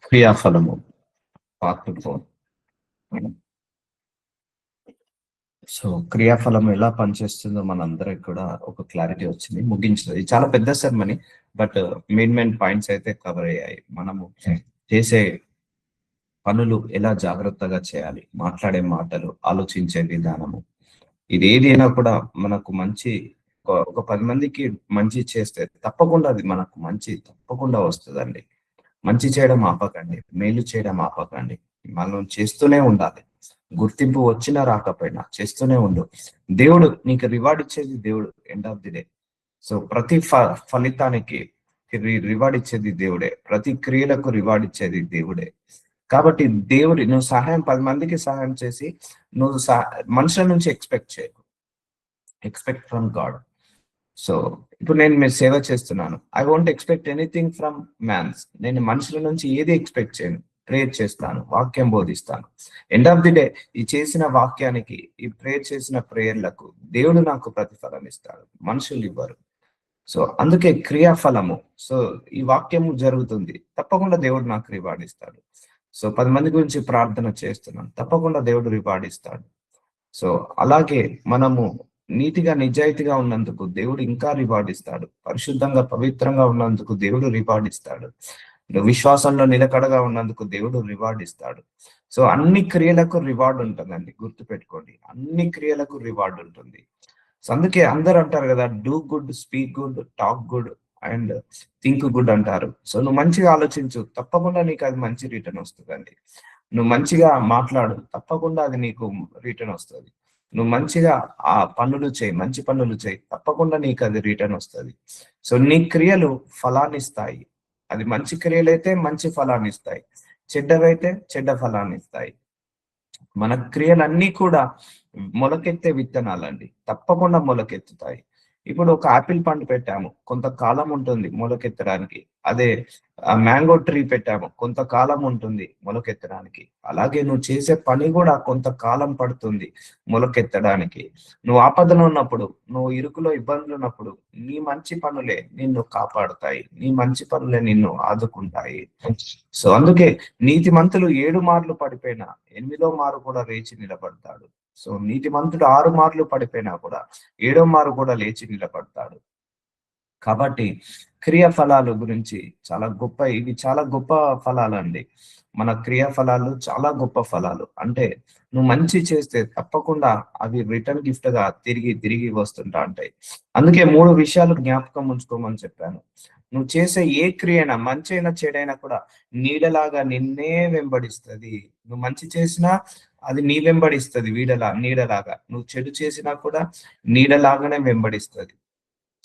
క్రియాఫలము part 4. So క్రియాఫలం ఎలా పనిచేస్తుందో మనందరికి కూడా ఒక క్లారిటీ వచ్చింది, ముగించింది. ఇది చాలా పెద్ద సెర్మనీ, బట్ మెయిన్ పాయింట్స్ అయితే కవర్ అయ్యాయి. మనము చేసే పనులు ఎలా జాగ్రత్తగా చేయాలి, మాట్లాడే మాటలు, ఆలోచించే విధానము, ఇది ఏదైనా కూడా మనకు మంచి ఒక 10 మందికి మంచి చేస్తే తప్పకుండా అది మనకు మంచి తప్పకుండా వస్తుందండి. మంచి చేయడం ఆపకండి, మేలు చేయడం ఆపకండి. మనం చేస్తూనే ఉండాలి. గుర్తింపు వచ్చినా రాకపోయినా చేస్తూనే ఉండు. దేవుడు నీకు రివార్డ్ ఇచ్చేది దేవుడు end of the day. So ప్రతి ఫలితానికి రివార్డ్ ఇచ్చేది దేవుడే, ప్రతి క్రియలకు రివార్డ్ ఇచ్చేది దేవుడే. కాబట్టి దేవుడి నువ్వు సహాయం 10 మందికి సహాయం చేసి నువ్వు మనుషుల నుంచి ఎక్స్పెక్ట్ చేయకు, ఎక్స్పెక్ట్ ఫ్రమ్ గాడ్. సో ఇప్పుడు నేను మీరు సేవ చేస్తున్నాను, I won't expect anything from mans. నేను మనుషుల నుంచి ఏది ఎక్స్పెక్ట్ చేయను. ప్రేయర్ చేస్తాను, వాక్యం బోధిస్తాను. ఎండ్ ఆఫ్ ది డే ఈ చేసిన వాక్యానికి, ఈ ప్రేయర్ చేసిన ప్రేయర్లకు దేవుడు నాకు ప్రతిఫలం ఇస్తాడు, మనుషులు ఇవ్వరు. సో అందుకే క్రియాఫలము. సో ఈ వాక్యము జరుగుతుంది, తప్పకుండా దేవుడు నాకు రివార్డ్ ఇస్తాడు. సో 10 మంది గురించి ప్రార్థన చేస్తున్నాను, తప్పకుండా దేవుడు రివార్డ్ ఇస్తాడు. సో అలాగే మనము నీతిగా నిజాయితీగా ఉన్నందుకు దేవుడు ఇంకా రివార్డ్ ఇస్తాడు. పరిశుద్ధంగా పవిత్రంగా ఉన్నందుకు దేవుడు రివార్డ్ ఇస్తాడు. విశ్వాసంలో నిలకడగా ఉన్నందుకు దేవుడు రివార్డ్ ఇస్తాడు. సో అన్ని క్రియలకు రివార్డ్ ఉంటుందండి, గుర్తుపెట్టుకోండి. అన్ని క్రియలకు రివార్డ్ ఉంటుంది. సో అందుకే అందరు అంటారు కదా, do good, speak good, talk good and think good అంటారు. సో నువ్వు మంచిగా ఆలోచించు, తప్పకుండా నీకు అది మంచి రిటర్న్ వస్తుందండి. నువ్వు మంచిగా మాట్లాడు, తప్పకుండా అది నీకు రిటర్న్ వస్తుంది. నువ్వు మంచిగా ఆ పనులు చేయి, మంచి పనులు చేయి, తప్పకుండా నీకు అది రిటర్న్ వస్తుంది. సో నీ క్రియలు ఫలాన్ని ఇస్తాయి. అది మంచి క్రియలైతే మంచి ఫలాన్ని ఇస్తాయి, చెడ్డవైతే చెడ్డ ఫలాన్ని ఇస్తాయి. మన క్రియలన్నీ కూడా మొలకెత్తే విత్తనాలండి, తప్పకుండా మొలకెత్తుతాయి. ఇప్పుడు ఒక ఆపిల్ పండు పెట్టాము, కొంతకాలం ఉంటుంది మొలకెత్తడానికి. అదే మ్యాంగో ట్రీ పెట్టాము, కొంతకాలం ఉంటుంది మొలకెత్తడానికి. అలాగే నువ్వు చేసే పని కూడా కొంతకాలం పడుతుంది మొలకెత్తడానికి. నువ్వు ఆపదలో ఉన్నప్పుడు, నువ్వు ఇరుకులో ఇబ్బందులు ఉన్నప్పుడు, నీ మంచి పనులే నిన్ను కాపాడుతాయి, నీ మంచి పనులే నిన్ను ఆదుకుంటాయి. సో అందుకే నీతిమంతులు 7 మార్లు పడిపోయినా 8వ మారు కూడా లేచి నిలబడతాడు. సో నీతిమంతుడు 6 మార్లు పడిపోయినా కూడా 7వ మారు కూడా లేచి నిలబడతాడు. కాబట్టి క్రియా ఫలాలు గురించి చాలా గొప్ప, ఇవి చాలా గొప్ప ఫలాలు అండి. మన క్రియా ఫలాలు చాలా గొప్ప ఫలాలు. అంటే నువ్వు మంచి చేస్తే తప్పకుండా అవి రిటర్న్ గిఫ్ట్ గా తిరిగి తిరిగి వస్తుంటా ఉంటాయి. అందుకే 3 విషయాలు జ్ఞాపకం ఉంచుకోమని చెప్పాను. నువ్వు చేసే ఏ క్రియ అయినా, మంచి అయినా చెడైనా కూడా నీడలాగా నిన్నే వెంబడిస్తుంది. నువ్వు మంచి చేసినా అది నీ వెంబడిస్తుంది నీడలాగా. నువ్వు చెడు చేసినా కూడా నీడలాగానే వెంబడిస్తుంది.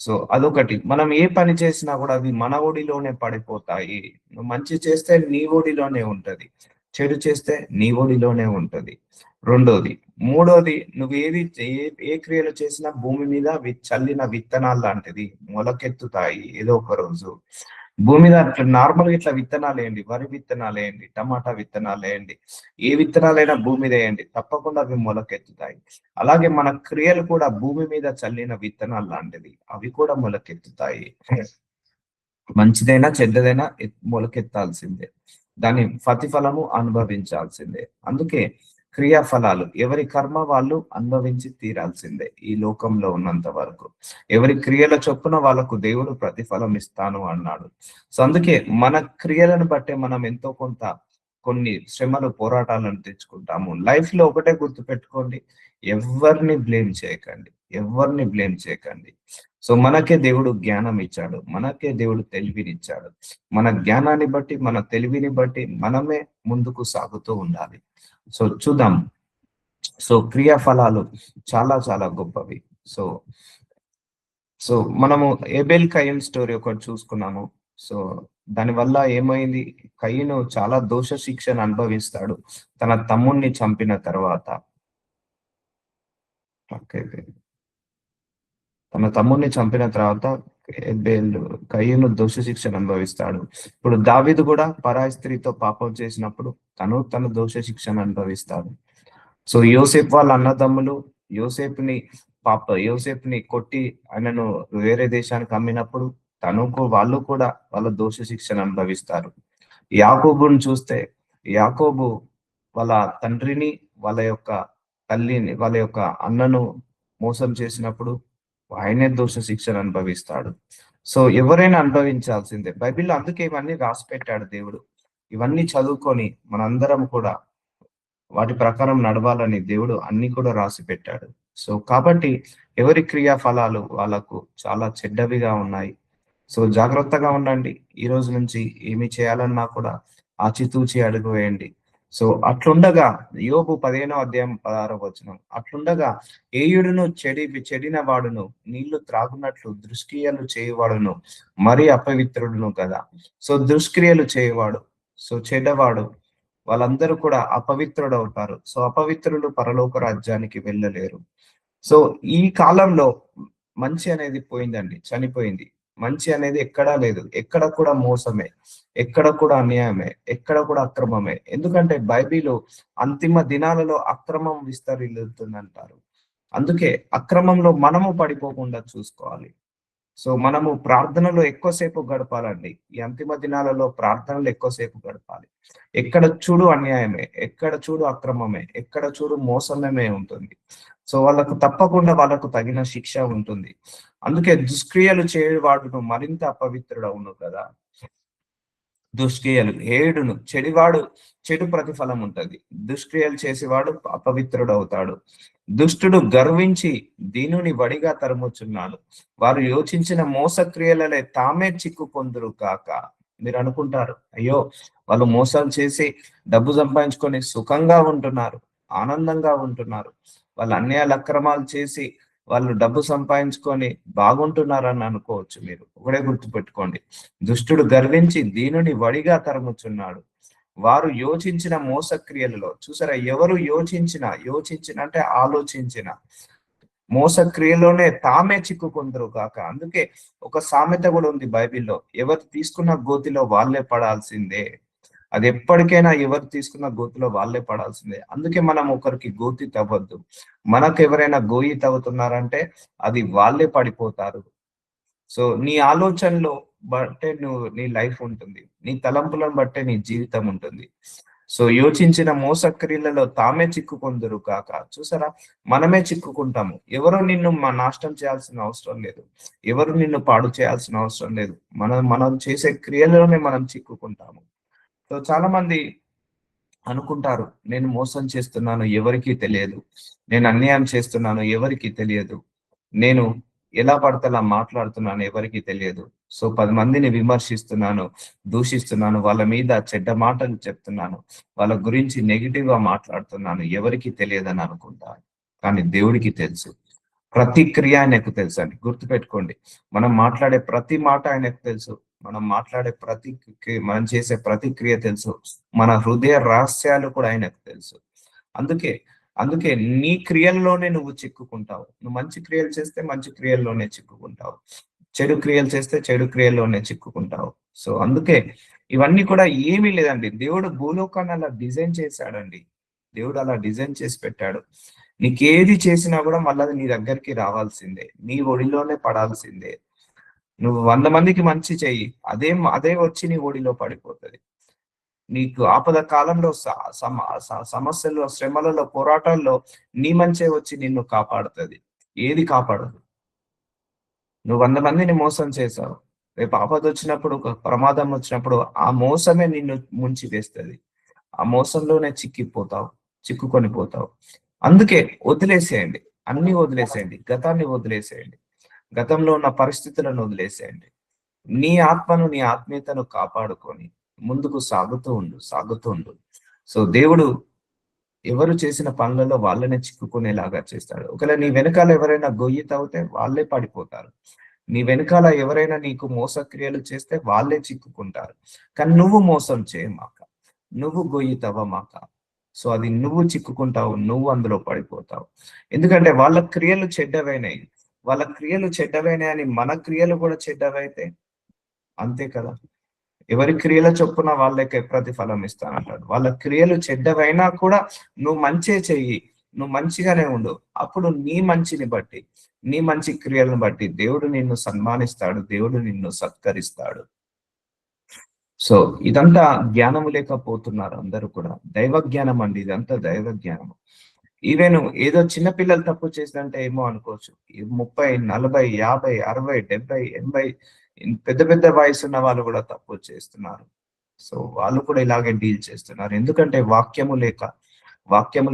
సో అదొకటి. మనం ఏ పని చేసినా కూడా అవి మన ఒడిలోనే పడిపోతాయి. నువ్వు మంచి చేస్తే నీ ఒడిలోనే ఉంటది, చెడు చేస్తే నీ ఒడిలోనే ఉంటది. రెండోది. మూడోది, నువ్వు ఏ క్రియలు చేసినా భూమి మీద చల్లిన విత్తనాలు లాంటిది, మొలకెత్తుతాయి ఏదో ఒక రోజు. భూమి మీద అట్లా నార్మల్గా ఇట్లా విత్తనాలు వేయండి, వరి విత్తనాలు వేయండి, టమాటా విత్తనాలు వేయండి, ఏ విత్తనాలైనా భూమి మీద వేయండి, తప్పకుండా అవి మొలకెత్తుతాయి. అలాగే మన క్రియలు కూడా భూమి మీద చల్లిన విత్తనాలు లాంటిది, అవి కూడా మొలకెత్తుతాయి. మంచిదైనా చెడ్డదైనా మొలకెత్తాల్సిందే, దాని ప్రతిఫలము అనుభవించాల్సిందే. అందుకే క్రియాఫలాలు ఎవరి కర్మ వాళ్ళు అనుభవించి తీరాల్సిందే ఈ లోకంలో ఉన్నంత వరకు. ఎవరి క్రియల చొప్పున వాళ్ళకు దేవుడు ప్రతిఫలం ఇస్తాను అన్నాడు. సో అందుకే మన క్రియలను బట్టే మనం ఎంతో కొంత కొన్ని శ్రమలు, పోరాటాలను తెచ్చుకుంటాము. లైఫ్ లో ఒకటే గుర్తు పెట్టుకోండి, ఎవరిని బ్లేమ్ చేయకండి, ఎవరిని బ్లేమ్ చేయకండి. సో మనకే దేవుడు జ్ఞానం ఇచ్చాడు, మనకే దేవుడు తెలివినిచ్చాడు. మన జ్ఞానాన్ని బట్టి, మన తెలివిని బట్టి మనమే ముందుకు సాగుతూ ఉండాలి. సో చూద్దాం. సో క్రియాఫలాలు చాలా చాలా గొప్పవి. సో సో మనము ఏబెల్ కయీన్ స్టోరీ ఒకటి చూసుకున్నాము. సో దానివల్ల ఏమైంది, కయీను చాలా దోష శిక్షను అనుభవిస్తాడు తన తమ్ముణ్ణి చంపిన తర్వాత. తన తమ్ముడిని చంపిన తర్వాత కయీను దోష శిక్షను అనుభవిస్తాడు. ఇప్పుడు దావీదు కూడా పరాయి స్త్రీతో పాపం చేసినప్పుడు తన దోష శిక్షను అనుభవిస్తాడు. సో యోసేపు వాళ్ళ అన్నదమ్ములు యోసేపుని కొట్టి ఆయనను వేరే దేశానికి అమ్మినప్పుడు వాళ్ళు కూడా వాళ్ళ దోష శిక్షను అనుభవిస్తారు. యాకోబుని చూస్తే యాకోబు వాళ్ళ తండ్రిని, వాళ్ళ యొక్క తల్లిని, వాళ్ళ యొక్క అన్నను మోసం చేసినప్పుడు ఆయనే దోష శిక్షను అనుభవిస్తాడు. సో ఎవరైనా అనుభవించాల్సిందే. బైబిల్‌లో అందుకే ఇవన్నీ రాసి పెట్టాడు దేవుడు. ఇవన్నీ చదువుకొని మనందరం కూడా వాటి ప్రకారం నడవాలని దేవుడు అన్ని కూడా రాసి పెట్టాడు. సో కాబట్టి ఎవరి క్రియా ఫలాలు వాళ్ళకు చాలా చెడ్డవిగా ఉన్నాయి. సో జాగ్రత్తగా ఉండండి. ఈ రోజు నుంచి ఏమి చేయాలన్నా కూడా ఆచితూచి అడుగు వేయండి. సో అట్లుండగా యోబు 15వ అధ్యాయం 16వ వచనం. అట్లుండగా ఏయుడును చెడిన వాడును నీళ్లు త్రాగునట్లు దుష్క్రియలు చేయువాడును మరి అపవిత్రుడును కదా. సో దుష్క్రియలు చేయవాడు, సో చెడ్డవాడు వాళ్ళందరూ కూడా అపవిత్రుడవుతారు. సో అపవిత్రులు పరలోక రాజ్యానికి వెళ్ళలేరు. సో ఈ కాలంలో మంచి అనేది పోయిందండి, చనిపోయింది. మంచి అనేది ఎక్కడా లేదు. ఎక్కడ కూడా మోసమే, ఎక్కడ కూడా అన్యాయమే, ఎక్కడ కూడా అక్రమమే. ఎందుకంటే బైబిలు అంతిమ దినాలలో అక్రమం విస్తరిల్లుతుందంటారు. అందుకే అక్రమంలో మనము పడిపోకుండా చూసుకోవాలి. సో మనము ప్రార్థనలో ఎక్కువసేపు గడపాలండి. ఈ అంతిమ దినాలలో ప్రార్థనలు ఎక్కువసేపు గడపాలి. ఎక్కడ చూడు అన్యాయమే, ఎక్కడ చూడు అక్రమమే, ఎక్కడ చూడు మోసమే ఉంటుంది. సో వాళ్ళకు తప్పకుండా వాళ్ళకు తగిన శిక్ష ఉంటుంది. అందుకే దుష్క్రియలు చేయవాడును మరింత అపవిత్రుడవును కదా. దుష్క్రియలు ఏడును చెడివాడు చెడు ప్రతిఫలం ఉంటది. దుష్క్రియలు చేసేవాడు అపవిత్రుడవుతాడు. దుష్టుడు గర్వించి దీనుని వడిగా తరుముచున్నాడు. వారు యోచించిన మోసక్రియలనే తామే చిక్కుకొందురు కాక. మీరు అనుకుంటారు, అయ్యో వాళ్ళు మోసాలు చేసి డబ్బు సంపాదించుకొని సుఖంగా ఉంటున్నారు, ఆనందంగా ఉంటున్నారు. వాళ్ళు అన్యాయాలు అక్రమాలు చేసి వాళ్ళు డబ్బు సంపాదించుకొని బాగుంటున్నారని అనుకోవచ్చు. మీరు ఒకటే గుర్తుపెట్టుకోండి, దుష్టుడు గర్వించి దీనుని వడిగా తరుముచున్నాడు. వారు యోచించిన మోసక్రియలలో చూసారా, ఎవరు యోచించిన అంటే ఆలోచించిన మోసక్రియలోనే తామే చిక్కుకుందరు కాక. అందుకే ఒక సామెత కూడా ఉంది బైబిల్లో, ఎవరు తీసుకున్న గోతిలో వాళ్ళే పడాల్సిందే. అది ఎప్పటికైనా ఎవరు తీసుకున్న గోతిలో వాళ్ళే పడాల్సిందే. అందుకే మనం ఒకరికి గోతి తవ్వద్దు. మనకు ఎవరైనా గోయి తవ్వుతున్నారంటే అది వాళ్ళే పడిపోతారు. సో నీ ఆలోచనలో బట్టే నువ్వు నీ లైఫ్ ఉంటుంది, నీ తలంపులను బట్టే నీ జీవితం ఉంటుంది. సో యోచించిన మోసక్రియలలో తామే చిక్కుకొందురు కాక. చూసారా, మనమే చిక్కుకుంటాము. ఎవరు నిన్ను నాశనం చేయాల్సిన అవసరం లేదు, ఎవరు నిన్ను పాడు చేయాల్సిన అవసరం లేదు. మనం చేసే క్రియలలోనే మనం చిక్కుకుంటాము. సో చాలా మంది అనుకుంటారు, నేను మోసం చేస్తున్నాను ఎవరికీ తెలియదు, నేను అన్యాయం చేస్తున్నాను ఎవరికీ తెలియదు, నేను ఎలా పడితే అలా మాట్లాడుతున్నాను ఎవరికీ తెలియదు. సో 10 మందిని విమర్శిస్తున్నాను, దూషిస్తున్నాను, వాళ్ళ మీద చెడ్డ మాటలు చెప్తున్నాను, వాళ్ళ గురించి నెగిటివ్ గా మాట్లాడుతున్నాను, ఎవరికీ తెలియదని అనుకుంటాను. కానీ దేవుడికి తెలుసు. ప్రతి క్రియ ఆయనకు తెలుసు అండి. గుర్తుపెట్టుకోండి, మనం మాట్లాడే ప్రతి మాట ఆయనకు తెలుసు. మనం మాట్లాడే మనం చేసే ప్రతి క్రియ తెలుసు. మన హృదయ రహస్యాలు కూడా ఆయనకు తెలుసు. అందుకే అందుకే నీ క్రియల్లోనే నువ్వు చిక్కుకుంటావు. నువ్వు మంచి క్రియలు చేస్తే మంచి క్రియల్లోనే చిక్కుకుంటావు, చెడు క్రియలు చేస్తే చెడు క్రియల్లోనే చిక్కుకుంటావు. సో అందుకే ఇవన్నీ కూడా ఏమీ లేదండి, దేవుడు భూలోకాన్ని అలా డిజైన్ చేశాడండి. దేవుడు అలా డిజైన్ చేసి పెట్టాడు. నీకేది చేసినా కూడా మళ్ళీ నీ దగ్గరికి రావాల్సిందే, నీ ఒడిలోనే పడాల్సిందే. నువ్వు 100 మందికి మంచి చెయ్యి, అదే వచ్చి నీ ఒడిలో పడిపోతుంది. నీకు ఆపద కాలంలో సమస్యల్లో, శ్రమలలో, పోరాటాల్లో నీ మంచే వచ్చి నిన్ను కాపాడుతుంది. ఏది కాపాడదు. నువ్వు 100 మందిని మోసం చేశావు, రేపు ఆపద వచ్చినప్పుడు, ఒక ప్రమాదం వచ్చినప్పుడు ఆ మోసమే నిన్ను ముంచి వేస్తుంది. ఆ మోసంలోనే చిక్కుకొని పోతావు. అందుకే వదిలేసేయండి, అన్ని వదిలేసేయండి, గతాన్ని వదిలేసేయండి, గతంలో ఉన్న పరిస్థితులను వదిలేసేయండి. నీ ఆత్మను, నీ ఆత్మీయతను కాపాడుకొని ముందుకు సాగుతూ ఉండు. సో దేవుడు ఎవరు చేసిన పనులలో వాళ్ళనే చిక్కుకునేలాగా చేస్తాడు. ఒకవేళ నీ వెనకాల ఎవరైనా గొయ్యి తవ్వితే వాళ్ళే పడిపోతారు. నీ వెనకాల ఎవరైనా నీకు మోసక్రియలు చేస్తే వాళ్ళే చిక్కుకుంటారు. కానీ నువ్వు మోసం చేయమాక, నువ్వు గొయ్యి తవ్వమాక. సో అది నువ్వు చిక్కుకుంటావు, నువ్వు అందులో పడిపోతావు. ఎందుకంటే వాళ్ళ క్రియలు చెడ్డవైనాయి అని మన క్రియలు కూడా చెడ్డవైతే అంతే కదా. ఎవరి క్రియల చొప్పున వాళ్ళకే ప్రతిఫలం ఇస్తానంటాడు. వాళ్ళ క్రియలు చెడ్డవైనా కూడా నువ్వు మంచే చెయ్యి, నువ్వు మంచిగానే ఉండు. అప్పుడు నీ మంచిని బట్టి, నీ మంచి క్రియలను బట్టి దేవుడు నిన్ను సన్మానిస్తాడు, దేవుడు నిన్ను సత్కరిస్తాడు. సో ఇదంతా జ్ఞానము లేకపోతున్నారు అందరూ కూడా. దైవ జ్ఞానం అండి, ఇదంతా దైవ జ్ఞానం. ఈవెన్ ఏదో చిన్న పిల్లలు తప్పు చేసినంటే ఏమో అనుకోవచ్చు. 30, 40, 50, 60, 70, 80 పెద్ద పెద్ద వయసున్న వాళ్ళు కూడా తప్పు చేస్తున్నారు. సో వాళ్ళు కూడా ఇలాగే డీల్ చేస్తున్నారు. ఎందుకంటే వాక్యము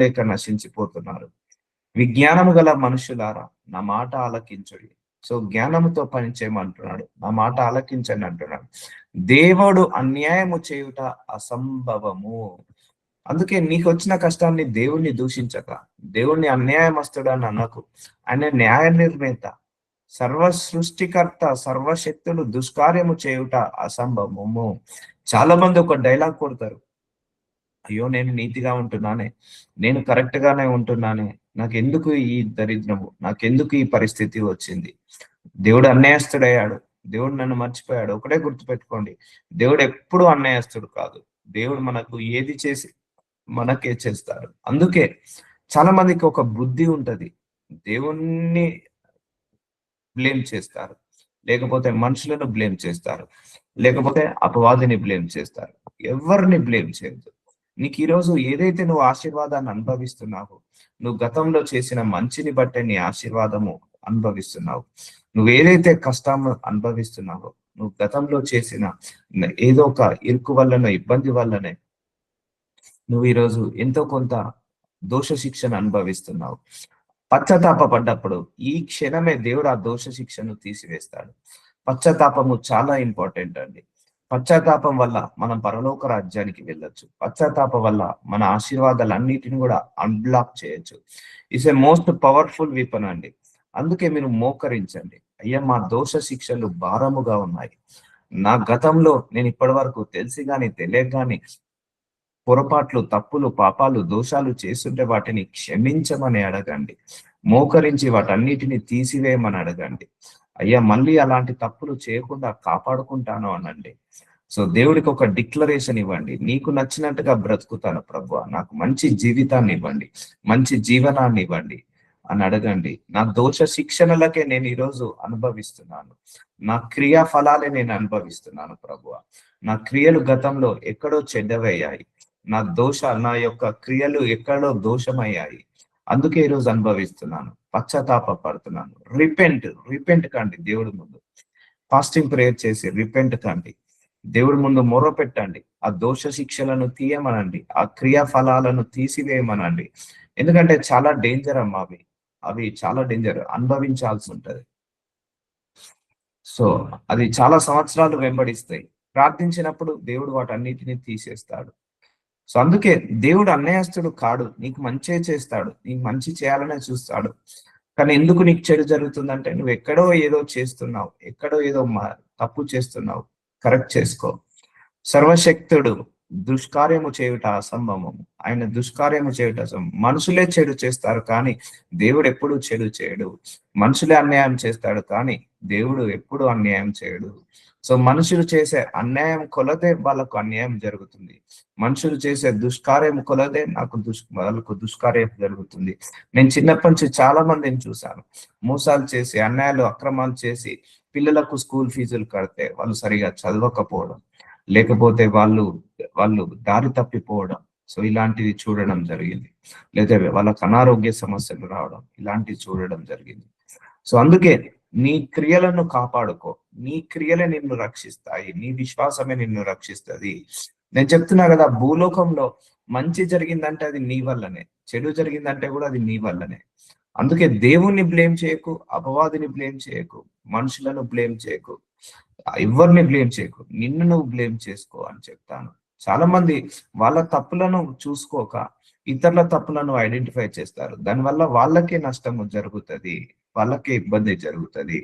లేక నశించిపోతున్నారు. విజ్ఞానము గల మనుషులారా నా మాట ఆలకించుడి. సో జ్ఞానముతో పని చేయమంటున్నాడు, నా మాట ఆలకించండి అంటున్నాడు. దేవుడు అన్యాయము చేయుట అసంభవము. అందుకే నీకు వచ్చిన కష్టాన్ని దేవుణ్ణి దూషించక, దేవుణ్ణి అన్యాయమస్తుడు అని అనకు. ఆయన న్యాయ నిర్ణేత, సర్వ సృష్టికర్త, సర్వశక్తులు దుష్కార్యము చేయుట అసంభవము. చాలా మంది ఒక డైలాగ్ కొడతారు, అయ్యో నేను నీతిగా ఉంటున్నానే, నేను కరెక్ట్ గానే ఉంటున్నానే, నాకెందుకు ఈ దరిద్రము, నాకెందుకు ఈ పరిస్థితి వచ్చింది. దేవుడు అన్యాయస్తుడయ్యాడు, దేవుడు నన్ను మర్చిపోయాడు. ఒకటే గుర్తుపెట్టుకోండి, దేవుడు ఎప్పుడు అన్యాయస్తుడు కాదు. దేవుడు మనకు ఏది చేసి మనకే చేస్తాడు. అందుకే చాలా మందికి ఒక బుద్ధి ఉంటది, దేవుణ్ణి బ్లేమ్ చేస్తారు, లేకపోతే మనుషులను బ్లేమ్ చేస్తారు, లేకపోతే అపవాదిని బ్లేమ్ చేస్తారు. ఎవరిని బ్లేమ్ చేయొద్దు. నీకు ఈరోజు ఏదైతే నువ్వు ఆశీర్వాదాన్ని అనుభవిస్తున్నావో, నువ్వు గతంలో చేసిన మంచిని బట్టే నీ ఆశీర్వాదము అనుభవిస్తున్నావు. నువ్వు ఏదైతే కష్టం అనుభవిస్తున్నావో, నువ్వు గతంలో చేసిన ఏదో ఒక ఇరుకు వల్లనో ఇబ్బంది వల్లనే నువ్వు ఈరోజు ఎంతో కొంత దోష శిక్షణ అనుభవిస్తున్నావు. పశ్చాత్తాప పడ్డప్పుడు ఈ క్షణమే దేవుడు ఆ దోష శిక్షను తీసివేస్తాడు. పశ్చాత్తాపము చాలా ఇంపార్టెంట్ అండి. పశ్చాత్తాపం వల్ల మనం పరలోక రాజ్యానికి వెళ్ళొచ్చు. పశ్చాత్తాపం వల్ల మన ఆశీర్వాదాలన్నిటిని కూడా అన్బ్లాక్ చేయొచ్చు. ఇట్స్ ఏ మోస్ట్ పవర్ఫుల్ వీపన్ అండి. అందుకే మీరు మోకరించండి, అయ్యా మా దోష శిక్షలు భారముగా ఉన్నాయి, నా గతంలో నేను ఇప్పటి వరకు తెలిసి గాని తెలియక గాని పొరపాట్లు, తప్పులు, పాపాలు, దోషాలు చేస్తుంటే వాటిని క్షమించమని అడగండి. మోకరించి వాటన్నిటిని తీసివేయమని అడగండి. అయ్యా మళ్ళీ అలాంటి తప్పులు చేయకుండా కాపాడుకుంటాను అనండి. సో దేవుడికి ఒక డిక్లరేషన్ ఇవ్వండి, నీకు నచ్చినట్టుగా బ్రతుకుతాను ప్రభువా, నాకు మంచి జీవితాన్ని ఇవ్వండి, మంచి జీవనాన్ని ఇవ్వండి అని అడగండి. నా దోష శిక్షణలకే నేను ఈరోజు అనుభవిస్తున్నాను, నా క్రియా ఫలాలే నేను అనుభవిస్తున్నాను ప్రభువా. నా క్రియలు గతంలో ఎక్కడో చెడ్డవయ్యాయి, నా యొక్క క్రియలు ఎక్కడో దోషమయ్యాయి, అందుకే ఈరోజు అనుభవిస్తున్నాను, పశ్చాత్తాప పడుతున్నాను. రిపెంట్ కండి దేవుడి ముందు. ఫాస్టింగ్ ప్రేయర్ చేసి రిపెంట్ కండి, దేవుడి ముందు మొర పెట్టండి. ఆ దోష శిక్షలను తీయమనండి, ఆ క్రియా ఫలాలను తీసివేయమనండి. ఎందుకంటే చాలా డేంజర్ అమ్మా అవి చాలా డేంజర్, అనుభవించాల్సి ఉంటది. సో అది చాలా సంవత్సరాలు వెంబడిస్తాయి. ప్రార్థించినప్పుడు దేవుడు వాటన్నిటిని తీసేస్తాడు. సో అందుకే దేవుడు అన్యాయస్తుడు కాడు, నీకు మంచే చేస్తాడు, నీకు మంచి చేయాలనే చూస్తాడు. కానీ ఎందుకు నీకు చెడు జరుగుతుందంటే నువ్వు ఎక్కడో ఏదో చేస్తున్నావు, ఎక్కడో ఏదో తప్పు చేస్తున్నావు, కరెక్ట్ చేసుకో. సర్వశక్తుడు దుష్కార్యము చేయుట అసంభవము. ఆయన దుష్కార్యము చేయుట మనుషులే చెడు చేస్తారు కానీ దేవుడు ఎప్పుడు చెడు చేయడు. మనుషులే అన్యాయం చేస్తాడు కానీ దేవుడు ఎప్పుడు అన్యాయం చేయడు. సో మనుషులు చేసే అన్యాయం కొలదే వాళ్ళకు అన్యాయం జరుగుతుంది, మనుషులు చేసే దుష్కార్యం కొలదే వాళ్ళకు దుష్కార్యం జరుగుతుంది. నేను చిన్నప్పటి నుంచి చాలా మందిని చూశాను, మోసాలు చేసి, అన్యాయాలు అక్రమాలు చేసి పిల్లలకు స్కూల్ ఫీజులు కడితే వాళ్ళు సరిగా చదవకపోవడం, లేకపోతే వాళ్ళు దారి తప్పిపోవడం, సో ఇలాంటివి చూడడం జరిగింది. లేదా వాళ్ళకు అనారోగ్య సమస్యలు రావడం, ఇలాంటివి చూడడం జరిగింది. సో అందుకే నీ క్రియలను కాపాడుకో, నీ క్రియలే నిన్ను రక్షిస్తాయి, నీ విశ్వాసమే నిన్ను రక్షిస్తుంది. నేను చెప్తున్నా కదా, భూలోకంలో మంచి జరిగిందంటే అది నీ వల్లనే, చెడు జరిగిందంటే కూడా అది నీ వల్లనే. అందుకే దేవుణ్ణి బ్లేమ్ చేయకు, అపవాదిని బ్లేమ్ చేయకు, మనుషులను బ్లేమ్ చేయకు, ఎవరిని బ్లేమ్ చేయకు, నిన్ను నువ్వు బ్లేమ్ చేసుకో అని చెప్తాను. చాలా మంది వాళ్ళ తప్పులను చూసుకోక ఇతరుల తప్పులను ఐడెంటిఫై చేస్తారు, దానివల్ల వాళ్ళకే నష్టము జరుగుతుంది, వాళ్ళకే ఇబ్బంది జరుగుతుంది.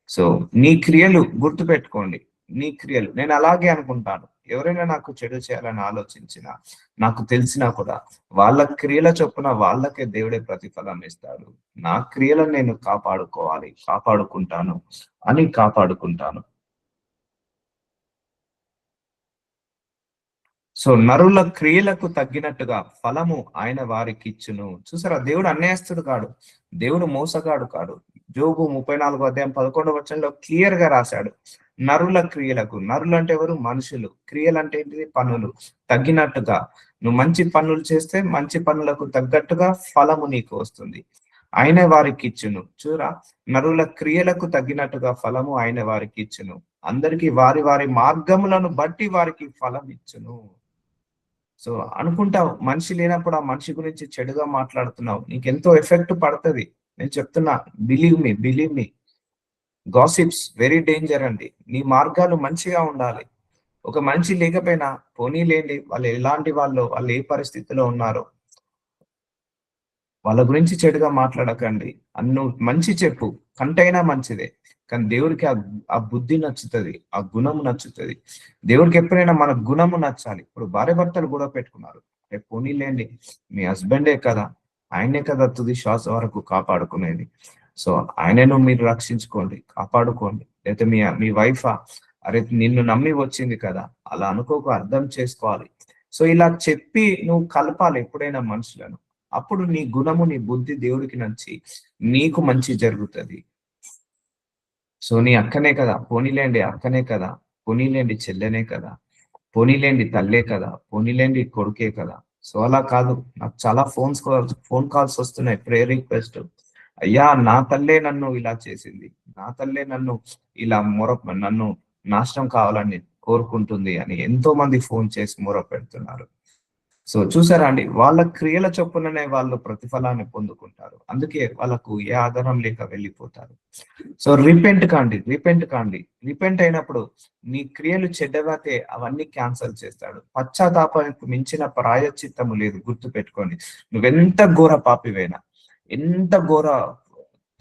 సో నీ క్రియలు గుర్తుపెట్టుకోండి, నీ క్రియలు. నేను అలాగే అనుకుంటాను, ఎవరైనా నాకు చెడు చేయాలని ఆలోచించినా, నాకు తెలిసినా కూడా వాళ్ళ క్రియల చొప్పున వాళ్ళకే దేవుడే ప్రతిఫలం ఇస్తాడు. నా క్రియలను నేను కాపాడుకోవాలి, కాపాడుకుంటాను అని కాపాడుకుంటాను. సో నరుల క్రియలకు తగ్గినట్టుగా ఫలము ఆయన వారికి ఇచ్చును. చూసారా, దేవుడు అన్యాయస్తుడు కాడు, దేవుడు మోసగాడు కాడు. యోబు 34 అధ్యాయం 11 వచనంలో క్లియర్ గా రాశాడు, నరుల క్రియలకు, నరులు అంటే ఎవరు? మనుషులు. క్రియలు అంటే ఏంటిది? పనులు. తగ్గినట్టుగా నువ్వు మంచి పనులు చేస్తే మంచి పనులకు తగ్గట్టుగా ఫలము నీకు వస్తుంది. ఆయన వారికి ఇచ్చును. చూరా, నరుల క్రియలకు తగ్గినట్టుగా ఫలము ఆయన వారికి ఇచ్చును. అందరికి వారి వారి మార్గములను బట్టి వారికి ఫలం ఇచ్చును. సో అనుకుంటావు, మనిషి లేనప్పుడు ఆ మనిషి గురించి చెడుగా మాట్లాడుతున్నావు, నీకెంతో ఎఫెక్ట్ పడుతుంది. నేను చెప్తున్నా, believe me, gossips very danger అండి. నీ మార్గాలు మంచిగా ఉండాలి. ఒక మనిషి లేకపోయినా పోనీలేండి, వాళ్ళు ఎలాంటి వాళ్ళు, వాళ్ళు ఏ పరిస్థితిలో ఉన్నారో వాళ్ళ గురించి చెడుగా మాట్లాడకండి. నువ్వు మంచి చెప్పు, కంటైనా మంచిదే. కానీ దేవుడికి ఆ బుద్ధి నచ్చుతుంది, ఆ గుణము నచ్చుతుంది. దేవుడికి ఎప్పుడైనా మన గుణము నచ్చాలి. ఇప్పుడు భార్య భర్తలు గొడవ పెట్టుకున్నారు, రేపు పోనీలేండి, మీ హస్బెండే కదా, ఆయనే కదా తుది శ్వాస వరకు కాపాడుకునేది. సో ఆయనను మీరు రక్షించుకోండి, కాపాడుకోండి. లేకపోతే మీ వైఫా, అరే నిన్ను నమ్మి వచ్చింది కదా, అలా అనుకోకు, అర్థం చేసుకోవాలి. సో ఇలా చెప్పి నువ్వు కలపాలి ఎప్పుడైనా మనుషులను. అప్పుడు నీ గుణము, నీ బుద్ధి దేవుడికి నచ్చి నీకు మంచి జరుగుతుంది. సో నీ అక్కనే కదా, పోనీలేండి అక్కనే కదా, పోనీలేండి చెల్లెనే కదా, పోనీలేండి తల్లే కదా, పోనీలేండి కొడుకే కదా. సో అలా కాదు. నాకు చాలా ఫోన్ కాల్స్ వస్తున్నాయి, ప్రేయర్ రిక్వెస్ట్. అయ్యా, నా తల్లే నన్ను ఇలా చేసింది, నా తల్లే నన్ను ఇలా నన్ను నాశనం కావాలని కోరుకుంటుంది అని ఎంతో మంది ఫోన్ చేసి మొర పెడుతున్నారు. సో చూసారా అండి, వాళ్ళ క్రియల చొప్పుననే వాళ్ళు ప్రతిఫలాన్ని పొందుకుంటారు. అందుకే వాళ్ళకు ఏ ఆధారం లేక వెళ్ళిపోతారు. సో రిపెంట్ అయినప్పుడు నీ క్రియలు చెడ్డవతే అవన్నీ క్యాన్సల్ చేస్తాడు. పశ్చాత్తాపానికి మించిన ప్రాయశ్చిత్తము లేదు, గుర్తు పెట్టుకోండి. నువ్వెంత ఘోర పాపివైనా, ఎంత ఘోర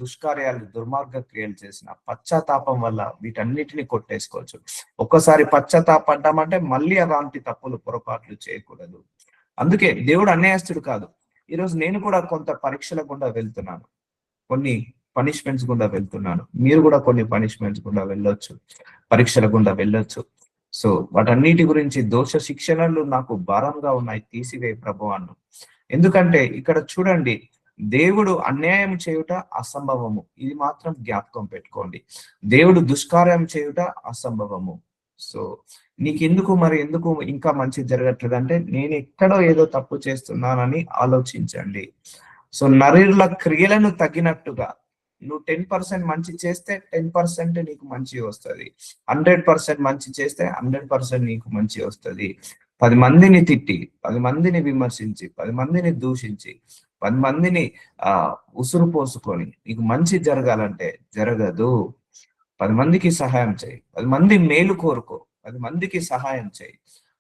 దుష్కార్యాలు, దుర్మార్గ క్రియలు చేసిన పశ్చాత్తాపం వల్ల వీటన్నిటిని కొట్టేసుకోవచ్చు. ఒక్కసారి పశ్చాత్తాపడ్డామంటే మళ్ళీ అలాంటి తప్పులు, పొరపాట్లు చేయకూడదు. అందుకే దేవుడు అన్యాయస్తుడు కాదు. ఈరోజు నేను కూడా కొంత పరీక్షల గుండా వెళ్తున్నాను, కొన్ని పనిష్మెంట్స్ గుండా వెళ్తున్నాను. మీరు కూడా కొన్ని పనిష్మెంట్స్ గుండా వెళ్ళొచ్చు, పరీక్షల గుండా వెళ్ళొచ్చు. సో వాటన్నిటి గురించి దోష శిక్షణలు నాకు భారంగా ఉన్నాయి, తీసివే ప్రభువాను. ఎందుకంటే ఇక్కడ చూడండి, దేవుడు అన్యాయం చేయుట అసంభవము, ఇది మాత్రం జ్ఞాపకం పెట్టుకోండి. దేవుడు దుష్కార్యం చేయుట అసంభవము. సో ఎందుకు ఇంకా మంచి జరగట్లేదు అంటే, నేను ఎక్కడో ఏదో తప్పు చేస్తున్నానని ఆలోచించండి. సో నరుల క్రియలను తగినట్టుగా నువ్వు 10% మంచి చేస్తే 10% నీకు మంచి వస్తుంది. 100% మంచి చేస్తే 100% నీకు మంచి వస్తుంది. 10 మందిని తిట్టి, 10 మందిని విమర్శించి, 10 మందిని దూషించి, 10 మందిని ఉసురు పోసుకొని నీకు మంచి జరగాలంటే జరగదు. 10 మందికి సహాయం చేయి, 10 మంది మేలు కోరుకో, 10 మందికి సహాయం చేయి,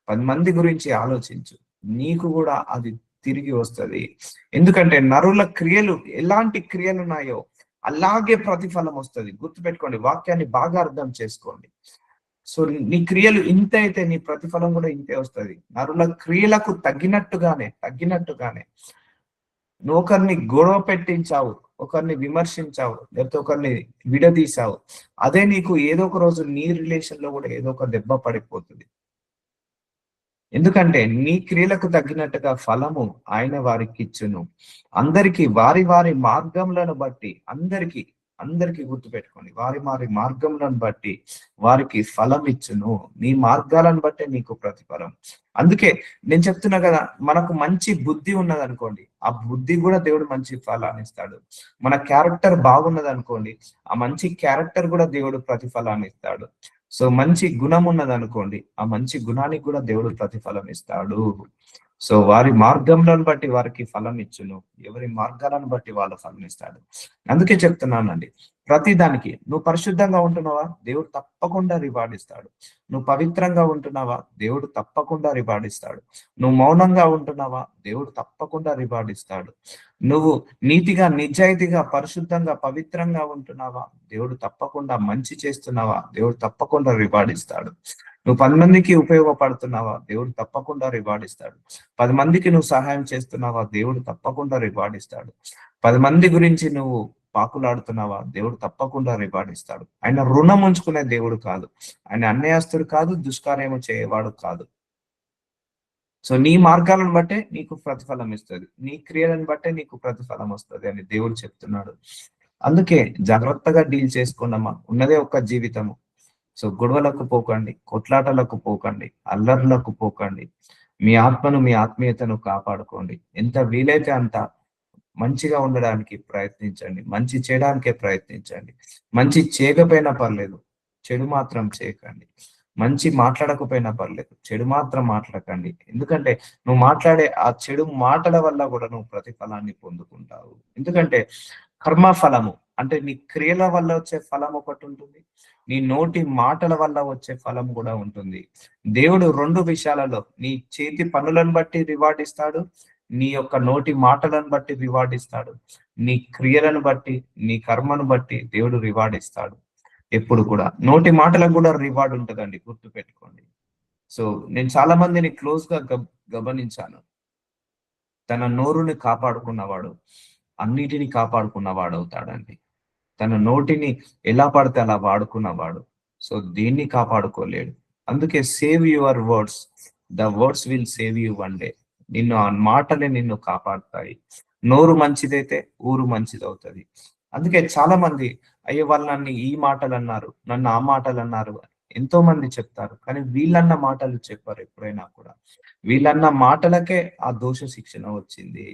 10 మంది గురించి ఆలోచించు, నీకు కూడా అది తిరిగి వస్తుంది. ఎందుకంటే నరుల క్రియలు ఎలాంటి క్రియలు ఉన్నాయో అలాగే ప్రతిఫలం వస్తుంది. గుర్తుపెట్టుకోండి, వాక్యాన్ని బాగా అర్థం చేసుకోండి. సో నీ క్రియలు ఇంత అయితే నీ ప్రతిఫలం కూడా ఇంతే వస్తుంది. నరుల క్రియలకు తగ్గినట్టుగానే నువ్వు ఒకరిని గొడవ పెట్టించావు, ఒకరిని విమర్శించావు, లేకపోతే ఒకరిని విడదీశావు, అదే నీకు ఏదో ఒక రోజు నీ రిలేషన్ లో కూడా ఏదో ఒక దెబ్బ పడిపోతుంది. ఎందుకంటే నీ క్రియలకు తగ్గినట్టుగా ఫలము ఆయన వారికి ఇచ్చును. అందరికి వారి వారి మార్గములను బట్టి, అందరికి గుర్తుపెట్టుకోండి, వారి వారి మార్గములను బట్టి వారికి ఫలం ఇచ్చును. నీ మార్గాలను బట్టే నీకు ప్రతిఫలం. అందుకే నేను చెప్తున్నా కదా, మనకు మంచి బుద్ధి ఉన్నది అనుకోండి, ఆ బుద్ధి కూడా దేవుడు మంచి ఫలాన్ని ఇస్తాడు. మన క్యారెక్టర్ బాగున్నది అనుకోండి, ఆ మంచి క్యారెక్టర్ కూడా దేవుడు ప్రతిఫలాన్ని ఇస్తాడు. సో మంచి గుణం ఉన్నది అనుకోండి, ఆ మంచి గుణానికి కూడా దేవుడు ప్రతిఫలం ఇస్తాడు. సో వారి మార్గంలను బట్టి వారికి ఫలం ఇచ్చును, ఎవరి మార్గాలను బట్టి వాళ్ళ ఫలం ఇస్తాడు. అందుకే చెప్తున్నానండి, ప్రతి దానికి నువ్వు పరిశుద్ధంగా ఉంటున్నావా, దేవుడు తప్పకుండా రివార్డ్ ఇస్తాడు. నువ్వు పవిత్రంగా ఉంటున్నావా, దేవుడు తప్పకుండా రివార్డ్ ఇస్తాడు. నువ్వు మౌనంగా ఉంటున్నావా, దేవుడు తప్పకుండా రివార్డ్ ఇస్తాడు. నువ్వు నీతిగా, నిజాయితీగా, పరిశుద్ధంగా, పవిత్రంగా ఉంటున్నావా, దేవుడు తప్పకుండా మంచి చేస్తున్నావా, దేవుడు తప్పకుండా రివార్డ్ ఇస్తాడు. నువ్వు 10 మందికి ఉపయోగపడుతున్నావా, దేవుడు తప్పకుండా రివార్డ్ ఇస్తాడు. 10 మందికి నువ్వు సహాయం చేస్తున్నావా, దేవుడు తప్పకుండా రివార్డ్ ఇస్తాడు. 10 మంది గురించి నువ్వు పాకులాడుతున్నావా, దేవుడు తప్పకుండా రివార్డ్ ఇస్తాడు. ఆయన రుణం ఉంచుకునే దేవుడు కాదు, ఆయన అన్యాయస్తుడు కాదు, దుష్కార్యము చేయవాడు కాదు. సో నీ మార్గాలను బట్టే నీకు ప్రతిఫలం ఇస్తుంది, నీ క్రియలను బట్టే నీకు ప్రతిఫలం వస్తుంది అని దేవుడు చెప్తున్నాడు. అందుకే జాగ్రత్తగా డీల్ చేసుకున్నామా, ఉన్నదే ఒక్క జీవితము. సో గొడవలకు పోకండి, కొట్లాటలకు పోకండి, అల్లర్లకు పోకండి. మీ ఆత్మను, మీ ఆత్మీయతను కాపాడుకోండి. ఎంత వీలైతే అంత మంచిగా ఉండడానికి ప్రయత్నించండి. మంచి చేయడానికే ప్రయత్నించండి. మంచి చేయకపోయినా పర్లేదు, చెడు మాత్రం చేయకండి. మంచి మాట్లాడకపోయినా పర్లేదు, చెడు మాత్రం మాట్లాడకండి. ఎందుకంటే నువ్వు మాట్లాడే ఆ చెడు మాటల వల్ల కూడా నువ్వు ప్రతిఫలాన్ని పొందుకుంటావు. ఎందుకంటే కర్మ ఫలము అంటే నీ క్రియల వల్ల వచ్చే ఫలం ఒకటి ఉంటుంది. నీ నోటి మాటల వల్ల వచ్చే ఫలం కూడా ఉంటుంది. దేవుడు 2 విషయాలలో నీ చేతి పనులను బట్టి రివార్డ్ ఇస్తాడు. నీ యొక్క నోటి మాటలను బట్టి రివార్డ్ ఇస్తాడు. నీ క్రియలను బట్టి, నీ కర్మను బట్టి దేవుడు రివార్డ్ ఇస్తాడు. ఎప్పుడు కూడా నోటి మాటలకు కూడా రివార్డ్ ఉంటదండి, గుర్తుపెట్టుకోండి. సో నేను చాలా మందిని క్లోజ్ గా గమనించాను. తన నోరుని కాపాడుకున్నవాడు అన్నిటిని కాపాడుకున్నవాడు అవుతాడండి. తన నోటిని ఎలా పడితే అలా వాడుకున్నవాడు సో దీన్ని కాపాడుకోలేడు. అందుకే save your words, the words will save you one day. నిన్ను ఆ మాటలే నిన్ను కాపాడుతాయి. నోరు మంచిదైతే ఊరు మంచిదవుతుంది. అందుకే చాలా మంది అయ్యో వాళ్ళు నన్ను ఈ మాటలు అన్నారు, నన్ను ఆ మాటలు అన్నారు ఎంతో మంది చెప్తారు, కానీ వీళ్ళన్న మాటలు చెప్పారు ఎప్పుడైనా కూడా. వీళ్ళన్న మాటలకే ఆ దోష శిక్షణ వచ్చింది.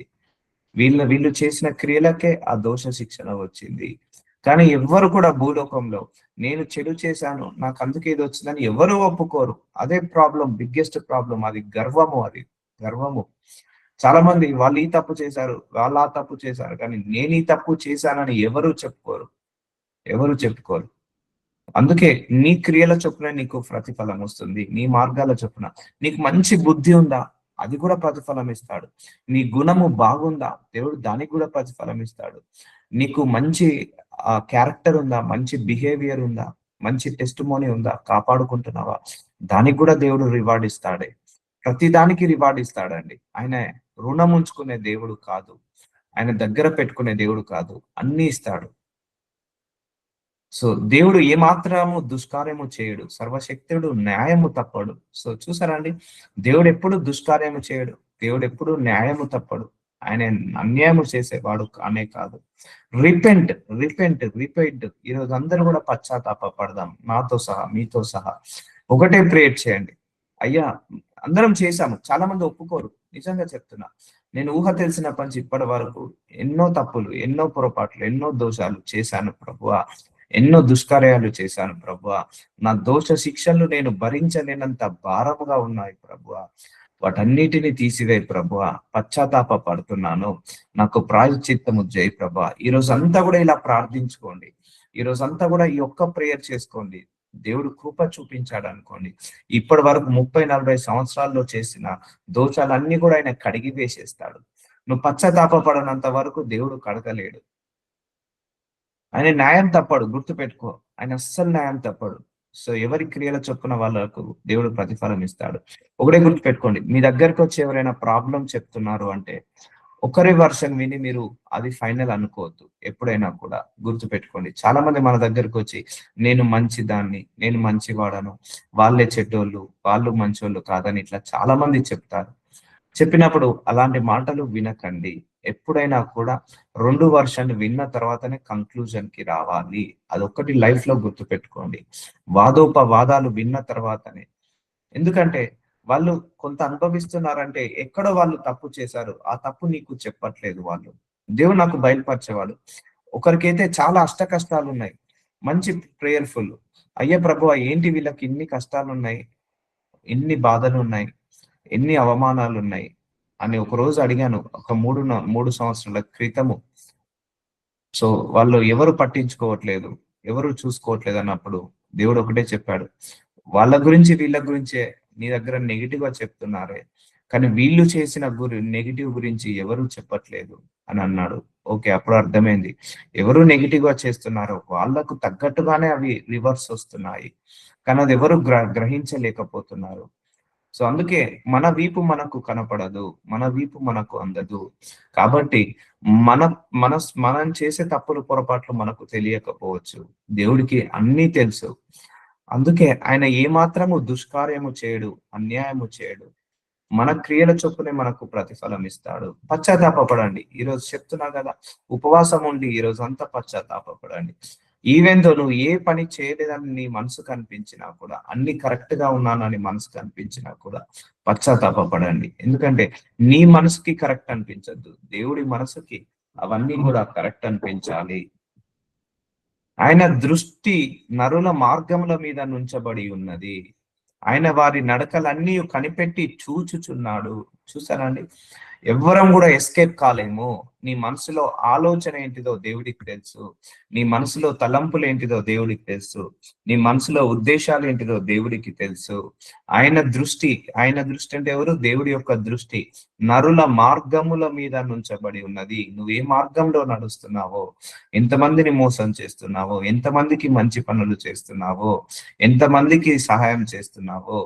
వీళ్ళు చేసిన క్రియలకే ఆ దోష శిక్షణ వచ్చింది. కానీ ఎవ్వరు కూడా భూలోకంలో నేను చెడు చేశాను, నాకు అందుకే ఇది వచ్చిందని ఎవరు ఒప్పుకోరు. అదే ప్రాబ్లం, బిగ్గెస్ట్ ప్రాబ్లం. అది గర్వము, అది గర్వము. చాలా మంది వాళ్ళు ఈ తప్పు చేశారు, వాళ్ళు ఆ తప్పు చేశారు, కానీ నేను ఈ తప్పు చేశానని ఎవరు చెప్పుకోరు, ఎవరు చెప్పుకోరు. అందుకే నీ క్రియల చొప్పున నీకు ప్రతిఫలం వస్తుంది. నీ మార్గాల చొప్పున నీకు మంచి బుద్ధి ఉందా, అది కూడా ప్రతిఫలం ఇస్తాడు. నీ గుణము బాగుందా, దేవుడు దానికి కూడా ప్రతిఫలం ఇస్తాడు. నీకు మంచి క్యారెక్టర్ ఉందా, మంచి బిహేవియర్ ఉందా, మంచి టెస్టిమోనీ ఉందా, కాపాడుకుంటున్నావా, దానికి కూడా దేవుడు రివార్డ్ ఇస్తాడే. ప్రతి దానికి రివార్డ్ ఇస్తాడండి. ఆయన రుణం ఉంచుకునే దేవుడు కాదు, ఆయన దగ్గర పెట్టుకునే దేవుడు కాదు, అన్ని ఇస్తాడు. సో దేవుడు ఏమాత్రము దుష్కార్యము చేయడు, సర్వశక్తుడు న్యాయము తప్పడు. సో చూసారా అండి, దేవుడు ఎప్పుడు దుష్కార్యము చేయడు, దేవుడు ఎప్పుడు న్యాయము తప్పడు. ఆయన అన్యాయము చేసేవాడు కానే కాదు. Repent, repent, repent. ఈరోజు అందరూ కూడా పశ్చాత్తాప పడదాం, నాతో సహా మీతో సహా. ఒకటే ప్రేయర్ చేయండి. అయ్యా అందరం చేశాము, చాలా మంది ఒప్పుకోరు, నిజంగా చెప్తున్నా. నేను ఊహ తెలిసినప్పటి నుంచి ఇప్పటి వరకు ఎన్నో తప్పులు, ఎన్నో పొరపాట్లు, ఎన్నో దోషాలు చేశాను ప్రభువా. ఎన్నో దుష్కార్యాలు చేశాను ప్రభువా. నా దోష శిక్షలు నేను భరించలేనంత భారముగా ఉన్నాయి ప్రభువా. వాటన్నిటిని తీసివేయి ప్రభువా. పశ్చాత్తాప పడుతున్నాను, నాకు ప్రాయశ్చిత్తము చేయి ప్రభువా. ఈ రోజు అంతా కూడా ఇలా ప్రార్థించుకోండి. ఈ రోజు అంతా కూడా ఈ ఒక్క ప్రేయర్ చేసుకోండి. దేవుడు కృప చూపించాడు అనుకోండి. ఇప్పటి వరకు 30-40 సంవత్సరాల్లో చేసిన దోషాలన్నీ కూడా ఆయన కడిగి వేసేస్తాడు. నువ్వు పశ్చాత్తాప పడనంత వరకు దేవుడు కడగలేడు. ఆయన న్యాయం తప్పడు, గుర్తుపెట్టుకో. ఆయన అస్సలు న్యాయం తప్పడు. సో ఎవరి క్రియల చొప్పున వాళ్ళకు దేవుడు ప్రతిఫలం ఇస్తాడు. ఒకటే గుర్తుపెట్టుకోండి, మీ దగ్గరకు వచ్చి ఎవరైనా ప్రాబ్లం చెప్తున్నారు అంటే ఒకరి వర్షన్ విని మీరు అది ఫైనల్ అనుకోవద్దు. ఎప్పుడైనా కూడా గుర్తుపెట్టుకోండి. చాలా మంది మన దగ్గరకు వచ్చి నేను మంచిదాన్ని, నేను మంచివాడను, వాళ్ళే చెడ్డోళ్ళు, వాళ్ళు మంచోళ్ళు కాదని ఇట్లా చాలా మంది చెప్తారు. చెప్పినప్పుడు అలాంటి మాటలు వినకండి. ఎప్పుడైనా కూడా 2 వర్షన్ విన్న తర్వాతనే కంక్లూజన్ కి రావాలి. అదొక్కటి లైఫ్ లో గుర్తుపెట్టుకోండి. వాదోపవాదాలు విన్న తర్వాతనే. ఎందుకంటే వాళ్ళు కొంత అనుభవిస్తున్నారంటే ఎక్కడో వాళ్ళు తప్పు చేశారు, ఆ తప్పు నీకు చెప్పట్లేదు వాళ్ళు. దేవుడు నాకు బయలుపరిచేవాడు. ఒకరికైతే చాలా అష్ట కష్టాలు ఉన్నాయి, మంచి ప్రేయర్ఫుల్. అయ్యా ప్రభువా ఏంటి వీళ్ళకి ఇన్ని కష్టాలు ఉన్నాయి, ఎన్ని బాధలు ఉన్నాయి, ఎన్ని అవమానాలు ఉన్నాయి అని ఒక రోజు అడిగాను. ఒక 3 సంవత్సరాల క్రితము. సో వాళ్ళు ఎవరు పట్టించుకోవట్లేదు, ఎవరు చూసుకోవట్లేదు అన్నప్పుడు దేవుడు ఒకటే చెప్పాడు, వాళ్ళ గురించి వీళ్ళ గురించే నీ దగ్గర నెగిటివ్ గా చెప్తున్నారే, కానీ వీళ్ళు చేసిన నెగిటివ్ గురించి ఎవరు చెప్పట్లేదు అని అన్నాడు. ఓకే, అప్పుడు అర్థమైంది. ఎవరు నెగిటివ్ గా చేస్తున్నారో వాళ్ళకు తగ్గట్టుగానే అవి రివర్స్ వస్తున్నాయి, కానీ అది ఎవరు గ్రహించలేకపోతున్నారు. సో అందుకే మన వీపు మనకు కనపడదు, మన వీపు మనకు అందదు. కాబట్టి మన మన మనం చేసే తప్పులు పొరపాట్లు మనకు తెలియకపోవచ్చు, దేవుడికి అన్నీ తెలుసు. అందుకే ఆయన ఏమాత్రము దుష్కార్యము చేయడు, అన్యాయము చేయడు. మన క్రియల చొప్పునే మనకు ప్రతిఫలం ఇస్తాడు. పశ్చాత్తాపపడండి. ఈరోజు చెప్తున్నా కదా, ఉపవాసం ఉండి ఈ రోజు అంతా పశ్చాత్తాపపడండి. ఈవెన్ దో నువ్వు ఏ పని చేయలేదని నీ మనసు కనిపించినా కూడా, అన్ని కరెక్ట్ గా ఉన్నానని మనసు కనిపించినా కూడా పశ్చాత్తాపపడండి. ఎందుకంటే నీ మనసుకి కరెక్ట్ అనిపించద్దు, దేవుడి మనసుకి అవన్నీ కూడా కరెక్ట్ అనిపించాలి. ఆయన దృష్టి నరుల మార్గముల మీద నుంచబడి ఉన్నది. ఆయన వారి నడకలన్నీ కనిపెట్టి చూచుచున్నాడు. చూసారా అండి? ఎవ్వరం కూడా ఎస్కేప్ కాలేము. నీ మనసులో ఆలోచన ఏంటిదో దేవుడికి తెలుసు. నీ మనసులో తలంపులు ఏంటిదో దేవుడికి తెలుసు. నీ మనసులో ఉద్దేశాలు ఏంటిదో దేవుడికి తెలుసు. ఆయన దృష్టి అంటే ఎవరు? దేవుడి యొక్క దృష్టి నరుల మార్గముల మీద నుంచబడి ఉన్నది. నువ్వు ఏ మార్గంలో నడుస్తున్నావో, ఎంతమందిని మోసం చేస్తున్నావో, ఎంతమందికి మంచి పనులు చేస్తున్నావో, ఎంతమందికి సహాయం చేస్తున్నావో,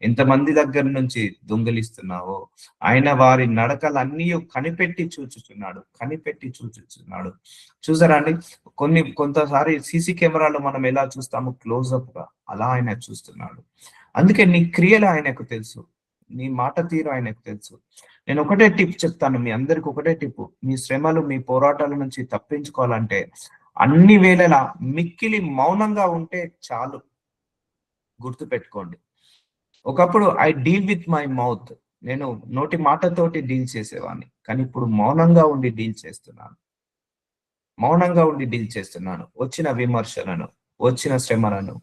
ఎంతమంది దగ్గర నుంచి దొంగిలిస్తున్నావో, ఆయన వారి నడకలన్నీ కనిపెట్టి చూచుచున్నాడు. చూసారా అండి? కొంతసారి సీసీ కెమెరాలో మనం ఎలా చూస్తాము క్లోజ్అప్ గా, అలా ఆయన చూస్తున్నాడు. అందుకే నీ క్రియలు ఆయనకు తెలుసు, నీ మాట తీరు ఆయనకు తెలుసు. నేను ఒకటే టిప్ చెప్తాను మీ అందరికి, ఒకటే టిప్. మీ శ్రమలు, మీ పోరాటాల నుంచి తప్పించుకోవాలంటే అన్ని వేళలా మిక్కిలి మౌనంగా ఉంటే చాలు. గుర్తు పెట్టుకోండి. ఒకప్పుడు I deal with my mouth. నేను నోటి మాటతోటి డీల్ చేసేవాడిని. కానీ ఇప్పుడు మౌనంగా ఉండి డీల్ చేస్తున్నాను. వచ్చిన విమర్శలను, వచ్చిన శ్రమలను,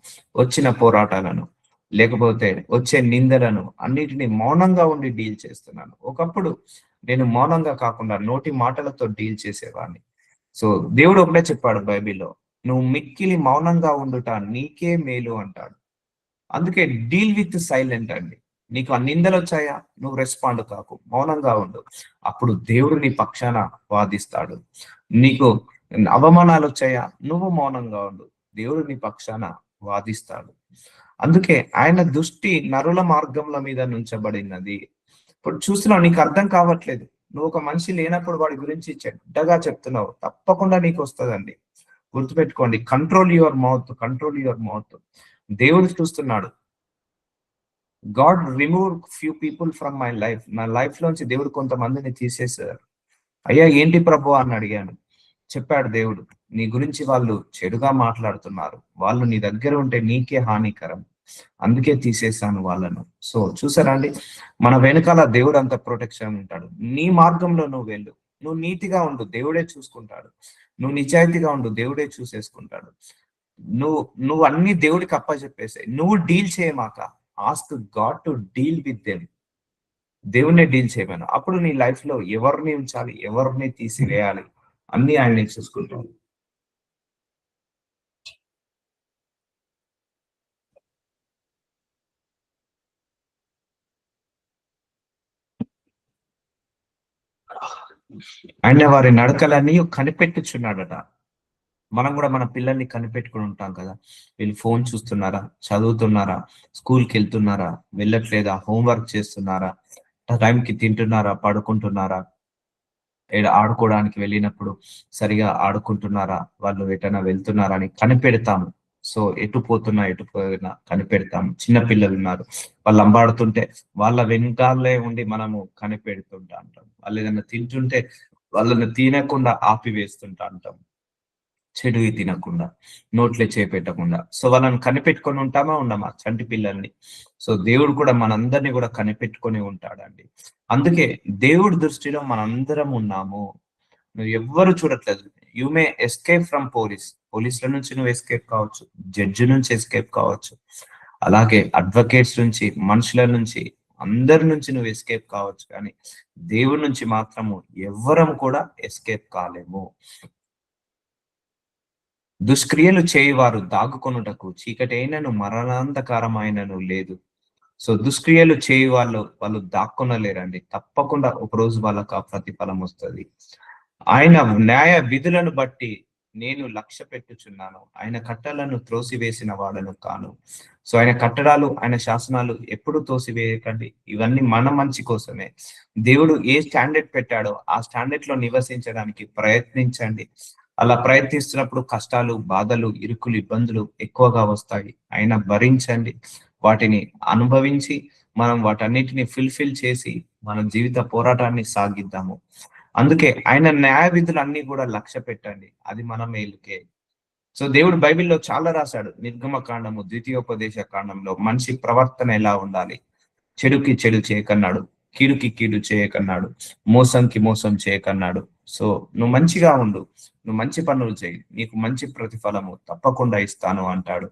వచ్చిన పోరాటాలను, లేకపోతే వచ్చే నిందలను అన్నిటిని మౌనంగా ఉండి డీల్ చేస్తున్నాను. ఒకప్పుడు నేను మౌనంగా కాకుండా నోటి మాటలతో డీల్ చేసేవాడిని. సో దేవుడు ఒకటే చెప్పాడు బైబిల్లో, నువ్వు మిక్కిలి మౌనంగా ఉండుట నీకే మేలు అంటాడు. అందుకే డీల్ విత్ సైలెంట్ అండి. నీకు ఆ నిందలు వచ్చాయా? నువ్వు రెస్పాండ్ కాకు, మౌనంగా ఉండు. అప్పుడు దేవుడు నీ పక్షాన వాదిస్తాడు. నీకు అవమానాలు వచ్చాయా? నువ్వు మౌనంగా ఉండు, దేవుడు నీ పక్షాన వాదిస్తాడు. అందుకే ఆయన దృష్టి నరుల మార్గముల మీద నుంచబడినది. ఇప్పుడు చూస్తున్నావు, నీకు అర్థం కావట్లేదు. నువ్వు ఒక మనిషి లేనప్పుడు వాడి గురించి చెడ్డగా చెప్తున్నావు, తప్పకుండా నీకు వస్తుందండి. గుర్తుపెట్టుకోండి, కంట్రోల్ యువర్ మౌత్. దేవుడు చూస్తున్నాడు. God remove few people from my life. నా లైఫ్ లోంచి దేవుడు కొంతమందిని తీసేశారు. అయ్యా ఏంటి ప్రభు అని అడిగాను. చెప్పాడు దేవుడు, నీ గురించి వాళ్ళు చెడుగా మాట్లాడుతున్నారు, వాళ్ళు నీ దగ్గర ఉంటే నీకే హానికరం, అందుకే తీసేశాను వాళ్ళను. సో చూసారా అండి, మన వెనకాల దేవుడు అంత ప్రొటెక్షన్ ఉంటాడు. నీ మార్గంలో నువ్వు వెళ్ళు, నువ్వు నీతిగా ఉండు, దేవుడే చూసుకుంటాడు. నువ్వు నిజాయితీగా ఉండు, దేవుడే చూసేసుకుంటాడు. నువ్వు నువ్వు అన్ని దేవుడికి అప్పచెప్పేసాయి. నువ్వు డీల్ చేయమాక, ask God to deal with them. దేవుణ్ణి డీల్ చేయమను. అప్పుడు నీ లైఫ్ లో ఎవరిని ఉంచాలి, ఎవరిని తీసివేయాలి, అన్ని ఆయన చూసుకుంటాడు. ఆయన వారి నడకలన్నీ కనిపెట్టుచున్నాడట. మనం కూడా మన పిల్లల్ని కనిపెట్టుకుని ఉంటాం కదా. వీళ్ళు ఫోన్ చూస్తున్నారా, చదువుతున్నారా, స్కూల్కి వెళ్తున్నారా, వెళ్ళట్లేదా, హోంవర్క్ చేస్తున్నారా, టైంకి తింటున్నారా, పడుకుంటున్నారా, ఆడుకోవడానికి వెళ్ళినప్పుడు సరిగా ఆడుకుంటున్నారా, వాళ్ళు ఎటైనా వెళ్తున్నారా అని కనిపెడతాము. సో ఎటు పోయినా కనిపెడతాము. చిన్న పిల్లలు ఉన్నారు, వాళ్ళు అంబాడుతుంటే వాళ్ళ వెనకాలే ఉండి మనము కనిపెడుతుంటా అంటాం. వాళ్ళు ఏదైనా తింటుంటే వాళ్ళని తినకుండా ఆపివేస్తుంటా అంటాం, చెడువి తినకుండా, నోట్లే చేపెట్టకుండా. సో వాళ్ళని కనిపెట్టుకొని ఉంటామా ఉండమా చంటి పిల్లల్ని? సో దేవుడు కూడా మనందరినీ కూడా కనిపెట్టుకొని ఉంటాడండి. అందుకే దేవుడి దృష్టిలో మనందరం ఉన్నాము. నువ్వు ఎవ్వరు చూడట్లేదు. యు మే ఎస్కేప్ ఫ్రమ్ పోలీసుల నుంచి నువ్వు ఎస్కేప్ కావచ్చు, జడ్జి నుంచి ఎస్కేప్ కావచ్చు, అలాగే అడ్వకేట్స్ నుంచి, మనుషుల నుంచి, అందరి నుంచి నువ్వు ఎస్కేప్ కావచ్చు, కానీ దేవుడి నుంచి మాత్రము ఎవ్వరం కూడా ఎస్కేప్ కాలేము. దుష్క్రియలు చేయువారు దాగుకొనుటకు చీకటి అయినను మరణాంధకారమైనను లేదు. సో దుష్క్రియలు చేయు వాళ్ళు దాక్కొనలేరండి. తప్పకుండా ఒక రోజు వాళ్ళకు ఆ ప్రతిఫలం వస్తుంది. ఆయన న్యాయ విధులను బట్టి నేను లక్ష్య పెట్టుచున్నాను, ఆయన కట్టలను త్రోసివేసిన వాడను కాను. సో ఆయన కట్టడాలు, ఆయన శాసనాలు ఎప్పుడు తోసివేయకండి. ఇవన్నీ మన మంచి కోసమే. దేవుడు ఏ స్టాండర్డ్ పెట్టాడో ఆ స్టాండర్డ్ లో నివసించడానికి ప్రయత్నించండి. అలా ప్రయత్నిస్తున్నప్పుడు కష్టాలు, బాధలు, ఇరుకులు, ఇబ్బందులు ఎక్కువగా వస్తాయి. అయినా భరించండి. వాటిని అనుభవించి మనం వాటన్నిటిని ఫుల్ఫిల్ చేసి మన జీవిత పోరాటాన్ని సాగిద్దాము. అందుకే ఆయన న్యాయ విధులు అన్ని కూడా లక్ష్య పెట్టండి, అది మన మేలుకే. సో దేవుడు బైబిల్లో చాలా రాశాడు. నిర్గమ కాండము, ద్వితీయోపదేశ కాండంలో మనిషి ప్రవర్తన ఎలా ఉండాలి, చెడుకి చెడు చేయకన్నాడు, కీడుకి కీడు చేయకన్నాడు, మోసంకి మోసం చేయకన్నాడు. సో నువ్వు మంచిగా ఉండు, నువ్వు మంచి పనులు చేయి, నీకు మంచి ప్రతిఫలము తప్పకుండా ఇస్తాను అంటాడు.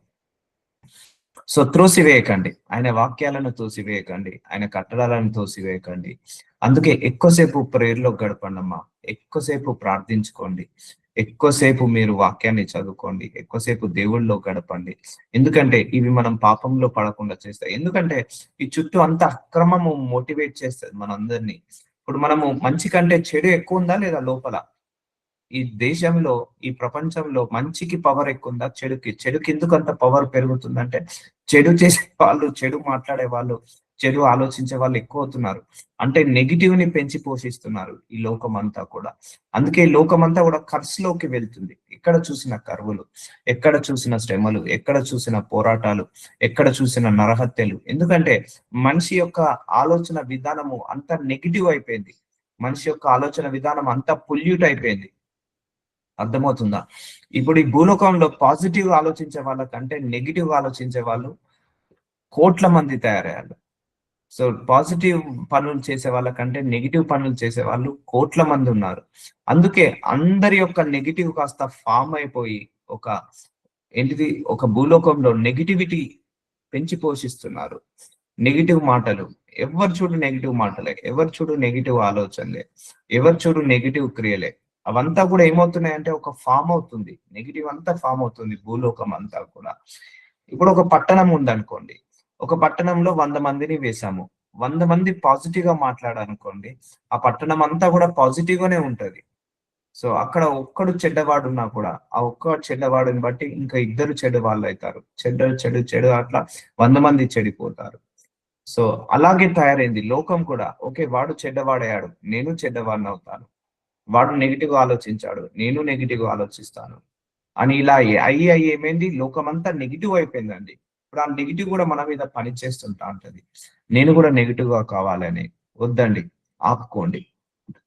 సో త్రోసివేయకండి, ఆయన వాక్యాలను తోసివేయకండి, ఆయన కట్టడాలను తోసివేయకండి. అందుకే ఎక్కువసేపు ప్రేయర్లో గడపండి అమ్మా, ఎక్కువసేపు ప్రార్థించుకోండి, ఎక్కువసేపు మీరు వాక్యాన్ని చదువుకోండి, ఎక్కువసేపు దేవుళ్ళలో గడపండి. ఎందుకంటే ఇవి మనం పాపంలో పడకుండా చేస్తాయి. ఎందుకంటే ఈ చుట్టూ అంత అక్రమము మోటివేట్ చేస్తుంది మనందరినీ. ఇప్పుడు మనము మంచి కంటే చెడు ఎక్కువ ఉందా లేదా లోపల? ఈ దేశంలో, ఈ ప్రపంచంలో మంచికి పవర్ ఎక్కువ ఉందా చెడుకి ఎందుకు అంత పవర్ పెరుగుతుందంటే, చెడు చేసే వాళ్ళు, చెడు మాట్లాడే వాళ్ళు, చెడు ఆలోచించే వాళ్ళు ఎక్కువ అవుతున్నారు. అంటే నెగిటివ్ ని పెంచి పోషిస్తున్నారు ఈ లోకం అంతా కూడా. అందుకే ఈ లోకం అంతా కూడా కర్స్‌లోకి వెళ్తుంది. ఎక్కడ చూసిన కరువులు, ఎక్కడ చూసిన శ్రమలు, ఎక్కడ చూసిన పోరాటాలు, ఎక్కడ చూసిన నరహత్యలు. ఎందుకంటే మనిషి యొక్క ఆలోచన విధానము అంత నెగిటివ్ అయిపోయింది. మనిషి యొక్క ఆలోచన విధానం అంతా పొల్యూట్ అయిపోయింది. అర్థమవుతుందా? ఇప్పుడు ఈ భూలోకంలో పాజిటివ్ ఆలోచించే వాళ్ళకంటే నెగిటివ్ ఆలోచించే వాళ్ళు కోట్ల మంది తయారయ్యారు. సో పాజిటివ్ పనులు చేసే వాళ్ళకంటే నెగిటివ్ పనులు చేసే వాళ్ళు కోట్ల మంది ఉన్నారు. అందుకే అందరి యొక్క నెగిటివ్ కాస్త ఫామ్ అయిపోయి ఒక ఏంటిది, ఒక భూలోకంలో నెగిటివిటీ పెంచి పోషిస్తున్నారు. నెగిటివ్ మాటలు, ఎవరు చూడు నెగిటివ్ మాటలే, ఎవరు చూడు నెగిటివ్ ఆలోచనలే, ఎవరు చూడు నెగిటివ్ క్రియలే. అవంతా కూడా ఏమవుతున్నాయంటే ఒక ఫామ్ అవుతుంది, నెగిటివ్ అంతా ఫామ్ అవుతుంది భూలోకం అంతా కూడా. ఇప్పుడు ఒక పట్టణం ఉందనుకోండి, ఒక పట్టణంలో 100 మందిని వేశాము, 100 మంది పాజిటివ్ గా మాట్లాడారనుకోండి, ఆ పట్టణం అంతా కూడా పాజిటివ్ గానే ఉంటది. సో అక్కడ ఒక్కడు చెడ్డవాడున్నా కూడా ఆ ఒక్క చెడ్డవాడిని బట్టి ఇంకా ఇద్దరు చెడు వాళ్ళు అవుతారు. చెడు చెడు చెడు అట్లా 100 మంది చెడిపోతారు. సో అలాగే తయారైంది లోకం కూడా. ఓకే, వాడు చెడ్డవాడయ్యాడు, నేను చెడ్డవాడిని అవుతాను. వాడు నెగిటివ్ ఆలోచించాడు, నేను నెగిటివ్ ఆలోచిస్తాను అని ఇలా అయ్యి అయ్యి ఏమైంది, లోకం అంతా నెగిటివ్ అయిపోయిందండి. ఇప్పుడు ఆ నెగిటివ్ కూడా మన మీద పని చేస్తుంటా ఉంటది. నేను కూడా నెగిటివ్ గా కావాలని వద్దండి, ఆపుకోండి.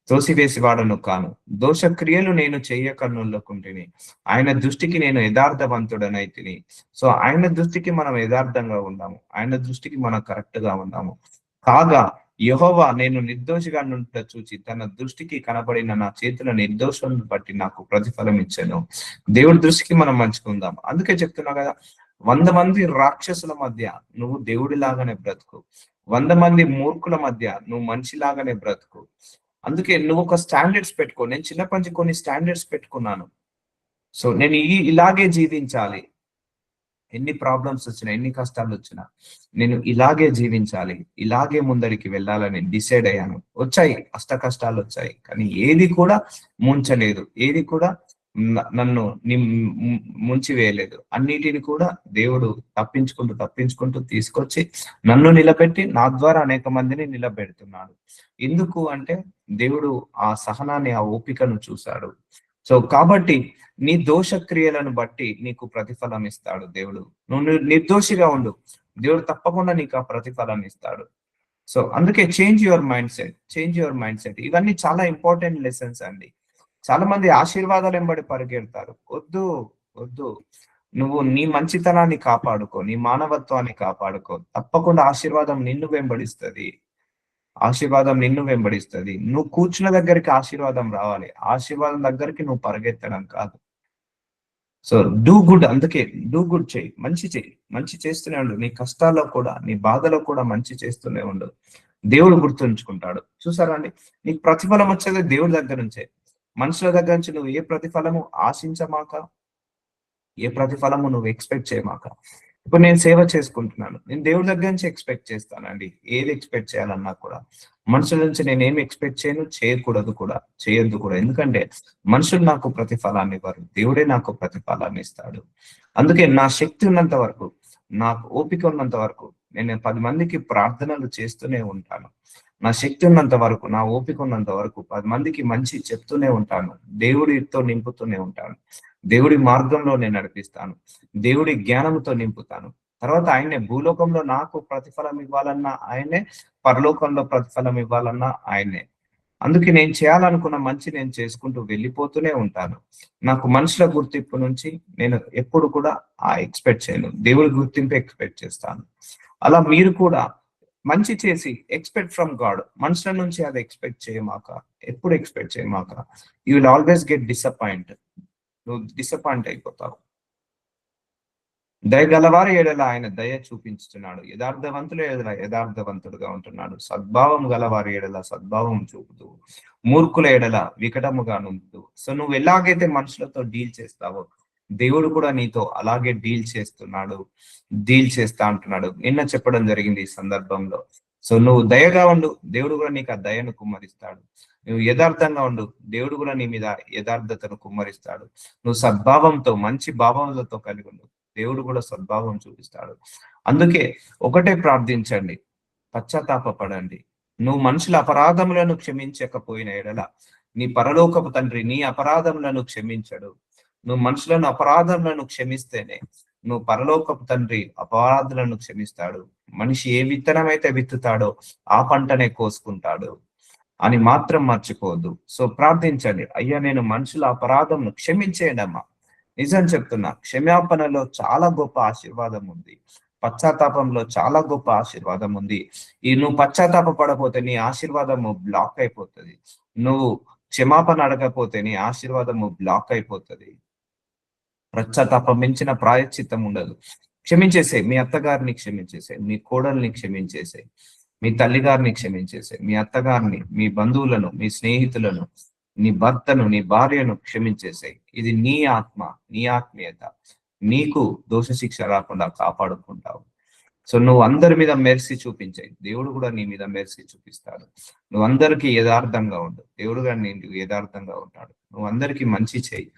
త్రోసివేసి వాడను కాను, దోష క్రియలు నేను చెయ్యకన్నులకుంటిని, ఆయన దృష్టికి నేను యథార్థవంతుడనైతిని. సో ఆయన దృష్టికి మనం యథార్థంగా ఉన్నాము, ఆయన దృష్టికి మనం కరెక్ట్ గా ఉన్నాము. కాగా యెహోవా నేను నిర్దోషిగా నుంట చూచి తన దృష్టికి కనబడిన నా చేతుల నిర్దోషం బట్టి నాకు ప్రతిఫలం ఇచ్చాను. దేవుడి దృష్టికి మనం మంచుకుందాం. అందుకే చెప్తున్నా కదా, 100 మంది రాక్షసుల మధ్య నువ్వు దేవుడి లాగానే బ్రతుకు, 100 మంది మూర్ఖుల మధ్య నువ్వు మనిషిలాగానే బ్రతుకు. అందుకే నువ్వు ఒక స్టాండర్డ్స్ పెట్టుకో. నేను చిన్నప్పటి నుంచి కొన్ని స్టాండర్డ్స్ పెట్టుకున్నాను. సో నేను ఇలాగే జీవించాలి, ఎన్ని ప్రాబ్లమ్స్ వచ్చినా, ఎన్ని కష్టాలు వచ్చినా నేను ఇలాగే జీవించాలి, ఇలాగే ముందరికి వెళ్ళాలని డిసైడ్ అయ్యాను. వచ్చాయి అష్ట కష్టాలు వచ్చాయి, కానీ ఏది కూడా ముంచలేదు, ఏది కూడా నన్ను ముంచి వేయలేదు. అన్నిటిని కూడా దేవుడు తప్పించుకుంటూ తప్పించుకుంటూ తీసుకొచ్చి నన్ను నిలబెట్టి నా ద్వారా అనేక మందిని నిలబెడుతున్నాడు. ఎందుకు అంటే దేవుడు ఆ సహనాన్ని, ఆ ఓపికను చూశాడు. సో కాబట్టి నీ దోష క్రియలను బట్టి నీకు ప్రతిఫలం ఇస్తాడు దేవుడు. నువ్వు నిర్దోషిగా ఉండు, దేవుడు తప్పకుండా నీకు ఆ ప్రతిఫలాన్ని ఇస్తాడు. సో అందుకే change your mind set, change your mind set. ఇవన్నీ చాలా ఇంపార్టెంట్ లెసన్స్ అండి. చాలా మంది ఆశీర్వాదాలు వెంబడి పరిగెడతారు. వద్దు, వద్దు. నువ్వు నీ మంచితనాన్ని కాపాడుకో, నీ మానవత్వాన్ని కాపాడుకో, తప్పకుండా ఆశీర్వాదం నిన్ను వెంబడిస్తది. ఆశీర్వాదం నిన్ను వెంబడిస్తది. నువ్వు కూర్చున్న దగ్గరికి ఆశీర్వాదం రావాలి, ఆశీర్వాదం దగ్గరికి నువ్వు పరిగెత్తడం కాదు. So do good. అందుకే డూ గుడ్ చేయి, మంచి చేయి, మంచి చేస్తూనే ఉండు. నీ కష్టాల్లో కూడా, నీ బాధలో కూడా మంచి చేస్తూనే ఉండు. దేవుడు గుర్తుంచుకుంటాడు. చూసారా అండి, నీకు ప్రతిఫలం వచ్చేది దేవుడి దగ్గర నుంచే. మనుషుల దగ్గర నుంచి నువ్వు ఏ ప్రతిఫలము ఆశించమాక, ఏ ప్రతిఫలము నువ్వు ఎక్స్పెక్ట్ చేయమాక. ఇప్పుడు నేను సేవ చేసుకుంటున్నాను, నేను దేవుడి దగ్గర నుంచి ఎక్స్పెక్ట్ చేస్తానండి. ఏది ఎక్స్పెక్ట్ చేయాలన్నా కూడా మనుషుల నుంచి నేను ఏమి ఎక్స్పెక్ట్ చేయను, చేయకూడదు కూడా, చేయొద్దు కూడా. ఎందుకంటే మనుషులు నాకు ప్రతిఫలాన్ని ఇవ్వరు, దేవుడే నాకు ప్రతిఫలాన్ని ఇస్తాడు. అందుకే నా శక్తి ఉన్నంత వరకు, నాకు ఓపిక ఉన్నంత వరకు నేను 10 మందికి ప్రార్థనలు చేస్తూనే ఉంటాను. నా శక్తి ఉన్నంత వరకు, నా ఓపిక ఉన్నంత వరకు 10 మందికి మంచి చెప్తూనే ఉంటాను. దేవుడితో నింపుతూనే ఉంటాను, దేవుడి మార్గంలో నేను నడిపిస్తాను, దేవుడి జ్ఞానంతో నింపుతాను. తర్వాత ఆయనే భూలోకంలో నాకు ప్రతిఫలం ఇవ్వాలన్నా ఆయనే, పరలోకంలో ప్రతిఫలం ఇవ్వాలన్నా ఆయనే. అందుకే నేను చేయాలనుకున్న మంచి నేను చేసుకుంటూ వెళ్ళిపోతూనే ఉంటాను. నాకు మనుషుల గుర్తింపు నుంచి నేను ఎప్పుడు కూడా ఎక్స్‌పెక్ట్ చేయను. దేవుడి గుర్తింపు ఎక్స్‌పెక్ట్ చేస్తాను. అలా మీరు కూడా మంచి చేసి ఎక్స్‌పెక్ట్ ఫ్రమ్ గాడ్. మనుషుల నుంచి అది ఎక్స్‌పెక్ట్ చేయమాక. ఎప్పుడు ఎక్స్‌పెక్ట్ చేయమాక. You will always get disappoint. నువ్వు డిసప్పాయింట్ అయిపోతావు. దయగలవారి ఎడల ఆయన దయ చూపించుతున్నాడు. యథార్థవంతుల ఎడల యథార్థవంతుడుగా ఉంటున్నాడు. సద్భావం గలవారి ఎడల సద్భావం చూపుతూ, మూర్ఖుల ఎడల వికటముగా నుంపుతూ. సో నువ్వు ఎలాగైతే మనుషులతో డీల్ చేస్తావో, దేవుడు కూడా నీతో అలాగే డీల్ చేస్తా అంటున్నాడు. నిన్న చెప్పడం జరిగింది ఈ సందర్భంలో. సో నువ్వు దయగా ఉండు, దేవుడు కూడా నీకు ఆ దయను కుమ్మరిస్తాడు. నువ్వు యథార్థంగా ఉండు, దేవుడు కూడా నీ మీద యథార్థతను కుమ్మరిస్తాడు. నువ్వు సద్భావంతో మంచి భావములతో కలిగి ఉండు, దేవుడు కూడా సద్భావం చూపిస్తాడు. అందుకే ఒకటే ప్రార్థించండి, పశ్చాత్తాపపడండి. నువ్వు మనుషుల అపరాధములను క్షమించకపోయిన ఎడల నీ పరలోకపు తండ్రి నీ అపరాధములను క్షమించడు. నువ్వు మనుషులను అపరాధములను క్షమిస్తేనే నువ్వు పరలోకపు తండ్రి అపరాధులను క్షమిస్తాడు. మనిషి ఏ విత్తనమైతే విత్తుతాడో ఆ పంటనే కోసుకుంటాడు అని మాత్రం మర్చిపోవద్దు. సో ప్రార్థించండి, అయ్యా నేను మనుషుల అపరాధంను క్షమించేయడమ్మా. నిజం చెప్తున్నా, క్షమాపణలో చాలా గొప్ప ఆశీర్వాదం ఉంది. పశ్చాత్తాపంలో చాలా గొప్ప ఆశీర్వాదం ఉంది. నువ్వు పశ్చాత్తాప పడపోతే నీ ఆశీర్వాదము బ్లాక్ అయిపోతుంది. నువ్వు క్షమాపణ అడగపోతే నీ ఆశీర్వాదము బ్లాక్ అయిపోతుంది. పశ్చాత్తాపం మించిన ప్రాయశ్చిత్తం ఉండదు. క్షమించేసే, మీ అత్తగారిని క్షమించేసే, మీ కోడల్ని క్షమించేసే, మీ తల్లిగారిని క్షమించేసే, మీ అత్తగారిని, మీ బంధువులను, మీ స్నేహితులను, నీ భర్తను, నీ భార్యను క్షమించేసాయి. ఇది నీ ఆత్మ, నీ ఆత్మీయత. నీకు దోష శిక్ష రాకుండా కాపాడుకుంటావు. సో నువ్వు అందరి మీద మెర్సీ చూపించాయి, దేవుడు కూడా నీ మీద మెర్సీ చూపిస్తాడు. నువ్వు అందరికీ యథార్థంగా ఉండు, దేవుడు కూడా నీకు యథార్థంగా ఉంటాడు. నువ్వు అందరికీ మంచి చేయి,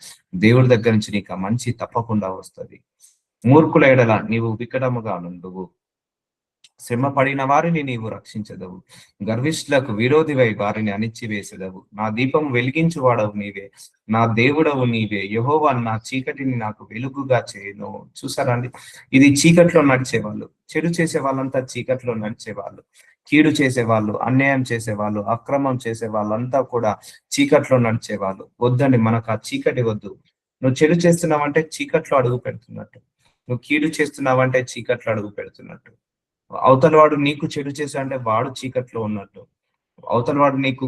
దేవుడి దగ్గర నుంచి నీకు ఆ మంచి తప్పకుండా వస్తుంది. మూర్ఖుల ఎడల నీవు వికటముగా నుండువు, శ్రమ పడిన వారిని నీవు రక్షించదవు, గర్విష్ఠులకు విరోధివై వారిని అణిచివేసెదవు. నా దీపం వెలిగించు వాడవు నీవే, నా దేవుడవు నీవే. యెహోవా నా చీకటిని నాకు వెలుగుగా చేయను. చూసారండి, ఇది చీకట్లో నడిచేవాళ్ళు, చెడు చేసే వాళ్ళంతా చీకట్లో నడిచేవాళ్ళు, కీడు చేసేవాళ్ళు, అన్యాయం చేసేవాళ్ళు, అక్రమం చేసే వాళ్ళంతా కూడా చీకట్లో నడిచేవాళ్ళు. వద్దండి, మనకు ఆ చీకటి వద్దు. నువ్వు చెడు చేస్తున్నావంటే చీకట్లో అడుగు పెడుతున్నట్టు, నువ్వు కీడు చేస్తున్నావంటే చీకట్లో అడుగు పెడుతున్నట్టు. అవతల వాడు నీకు చెడు చేశాడంటే వాడు చీకట్లో ఉన్నట్టు, అవతల వాడు నీకు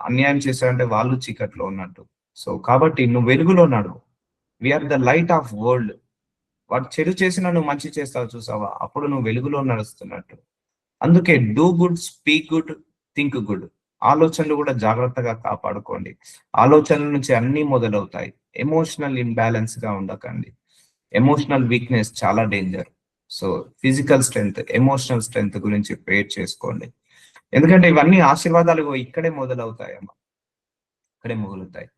అన్యాయం చేశాడంటే వాళ్ళు చీకట్లో ఉన్నట్టు. సో కాబట్టి నువ్వు వెలుగులో నడువు. We are the light of world. వాడు చెడు చేసినా నువ్వు మంచి చేస్తావు చూసావా, అప్పుడు నువ్వు వెలుగులో నడుస్తున్నట్టు. అందుకే do good, speak good, think good. ఆలోచనలు కూడా జాగ్రత్తగా కాపాడుకోండి. ఆలోచనల నుంచి అన్ని మొదలవుతాయి. ఎమోషనల్ ఇంబ్యాలెన్స్ గా ఉండకండి. ఎమోషనల్ వీక్నెస్ చాలా danger. So physical strength, emotional strength గురించి ప్రేర్ చేసుకోండి. ఎందుకంటే ఇవన్నీ ఆశీర్వాదాలు ఇక్కడే మొదలవుతాయమ్మా, ఇక్కడే మొదలవుతాయి.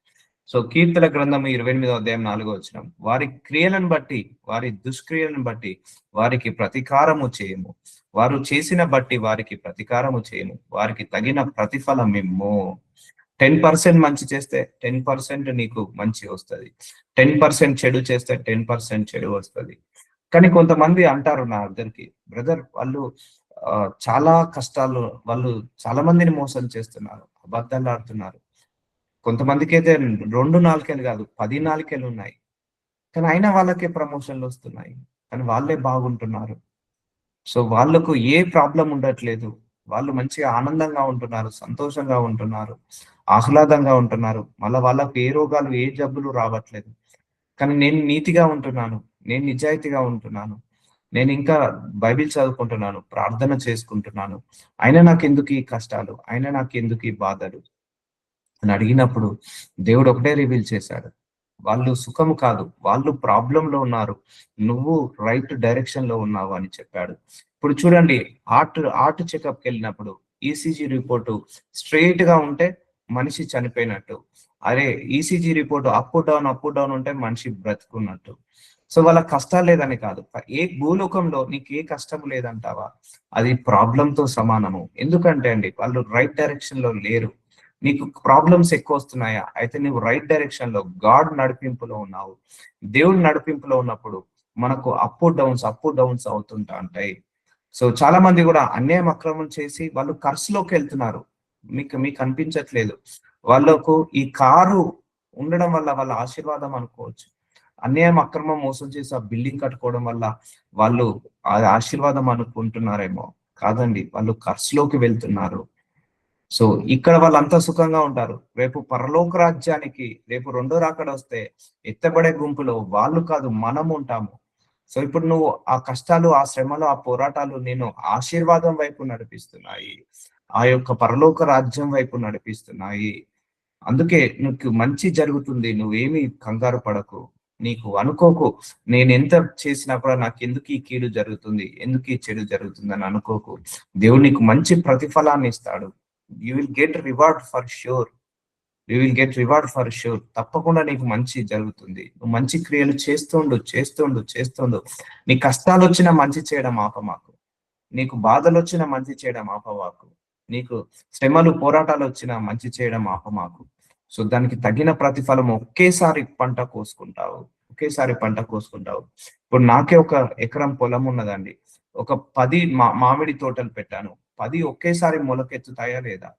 సో కీర్తన గ్రంథం 28వ అధ్యాయం 4వ వచనం, వారి క్రియలను బట్టి, వారి దుష్క్రియలను బట్టి వారికి ప్రతీకారము చేయము, వారు చేసిన బట్టి వారికి ప్రతీకారము చేయము, వారికి తగిన ప్రతిఫలం ఇమ్ము. 10% మంచి చేస్తే 10% నీకు మంచి వస్తుంది, 10% చెడు చేస్తే 10% చెడు వస్తుంది. కానీ కొంతమంది అంటారు నా దగ్గరికి, బ్రదర్ వాళ్ళు చాలా కష్టాలు, వాళ్ళు చాలా మందిని మోసం చేస్తున్నారు, అబద్ధాలు ఆడుతున్నారు. కొంతమందికి అయితే 2 నాలుకలు కాదు 10 నాలుకలు ఉన్నాయి, కానీ అయినా వాళ్ళకే ప్రమోషన్లు వస్తున్నాయి, కానీ వాళ్ళే బాగుంటున్నారు. సో వాళ్ళకు ఏ ప్రాబ్లం ఉండట్లేదు, వాళ్ళు మంచిగా ఆనందంగా ఉంటున్నారు, సంతోషంగా ఉంటున్నారు, ఆహ్లాదంగా ఉంటున్నారు. మళ్ళీ వాళ్ళకు ఏ రోగాలు ఏ జబ్బులు రావట్లేదు. కానీ నేను నీతిగా ఉంటున్నాను, నేను నిజాయితీగా ఉంటున్నాను, నేను ఇంకా బైబిల్ చదువుకుంటున్నాను, ప్రార్థన చేసుకుంటున్నాను, అయినా నాకు ఎందుకు ఈ కష్టాలు, అయినా నాకు ఎందుకు ఈ బాధలు అని అడిగినప్పుడు దేవుడు ఒకటే రివీల్ చేశాడు, వాళ్ళు సుఖము కాదు, వాళ్ళు ప్రాబ్లంలో ఉన్నారు, నువ్వు రైట్ డైరెక్షన్ లో ఉన్నావు అని చెప్పాడు. ఇప్పుడు చూడండి, హార్ట్ చెకప్కి వెళ్ళినప్పుడు ఈసీజీ రిపోర్టు స్ట్రైట్ గా ఉంటే మనిషి చనిపోయినట్టు, అరే ఈసీజీ రిపోర్ట్ అప్ డౌన్ ఉంటే మనిషి బ్రతుకున్నట్టు. సో వాళ్ళ కష్టాలు లేదని కాదు, ఏ భూలోకంలో నీకు ఏ కష్టం లేదంటావా, అది ప్రాబ్లంతో సమానము. ఎందుకంటే అండి వాళ్ళు రైట్ డైరెక్షన్ లో లేరు. నీకు ప్రాబ్లమ్స్ ఎక్కువ వస్తున్నాయా, అయితే నువ్వు రైట్ డైరెక్షన్ లో గాడ్ నడిపింపులో ఉన్నావు. దేవుడి నడిపింపులో ఉన్నప్పుడు మనకు అప్ డౌన్స్ అవుతుంటా ఉంటాయి. సో చాలా మంది కూడా అన్యాయం అక్రమం చేసి వాళ్ళు కర్సులోకి వెళ్తున్నారు. మీకు అనిపించట్లేదు. వాళ్ళకు ఈ కారు ఉండడం వల్ల వాళ్ళ ఆశీర్వాదం అనుకోవచ్చు. అన్యాయం, అక్రమం, మోసం చేసి ఆ బిల్డింగ్ కట్టుకోవడం వల్ల వాళ్ళు అది ఆశీర్వాదం అనుకుంటున్నారేమో. కాదండి, వాళ్ళు ఖర్చులోకి వెళ్తున్నారు. సో ఇక్కడ వాళ్ళంతా సుఖంగా ఉంటారు. రేపు పరలోక రాజ్యానికి రేపు రెండో రాకడ వస్తే ఎత్తబడే గుంపులో వాళ్ళు కాదు, మనం ఉంటాము. సో ఇప్పుడు నువ్వు ఆ కష్టాలు, ఆ శ్రమలు, ఆ పోరాటాలు నేను ఆశీర్వాదం వైపు నడిపిస్తున్నాయి. ఆ యొక్క పరలోక రాజ్యం వైపు నడిపిస్తున్నాయి. అందుకే నీకు మంచి జరుగుతుంది. నువ్వేమి కంగారు పడకు. నీకు అనుకోకు, నేను ఎంత చేసినా కూడా నాకు ఎందుకు ఈ కీడు జరుగుతుంది, ఎందుకు ఈ చెడు జరుగుతుంది అని అనుకోకు. దేవుడు నీకు మంచి ప్రతిఫలాన్ని ఇస్తాడు. You will get reward for sure. You will get reward for sure. తప్పకుండా నీకు మంచి జరుగుతుంది. నువ్వు మంచి క్రియలు చేస్తుండు. నీ కష్టాలు వచ్చినా మంచి చేయడం ఆపమాకు. నీకు బాధలు వచ్చినా మంచి చేయడం ఆపమాకు. నీకు శ్రమలు, పోరాటాలు వచ్చినా మంచి చేయడం ఆపమాకు. సో దానికి తగిన ప్రతిఫలం ఒకేసారి పంట కోసుకుంటావు. ఇప్పుడు నాకే ఒక ఎకరం పొలం ఉన్నదండి. ఒక 10 మామిడి తోటలు పెట్టాను. 10 ఒకేసారి మొలకెత్తుతాయా లేదా?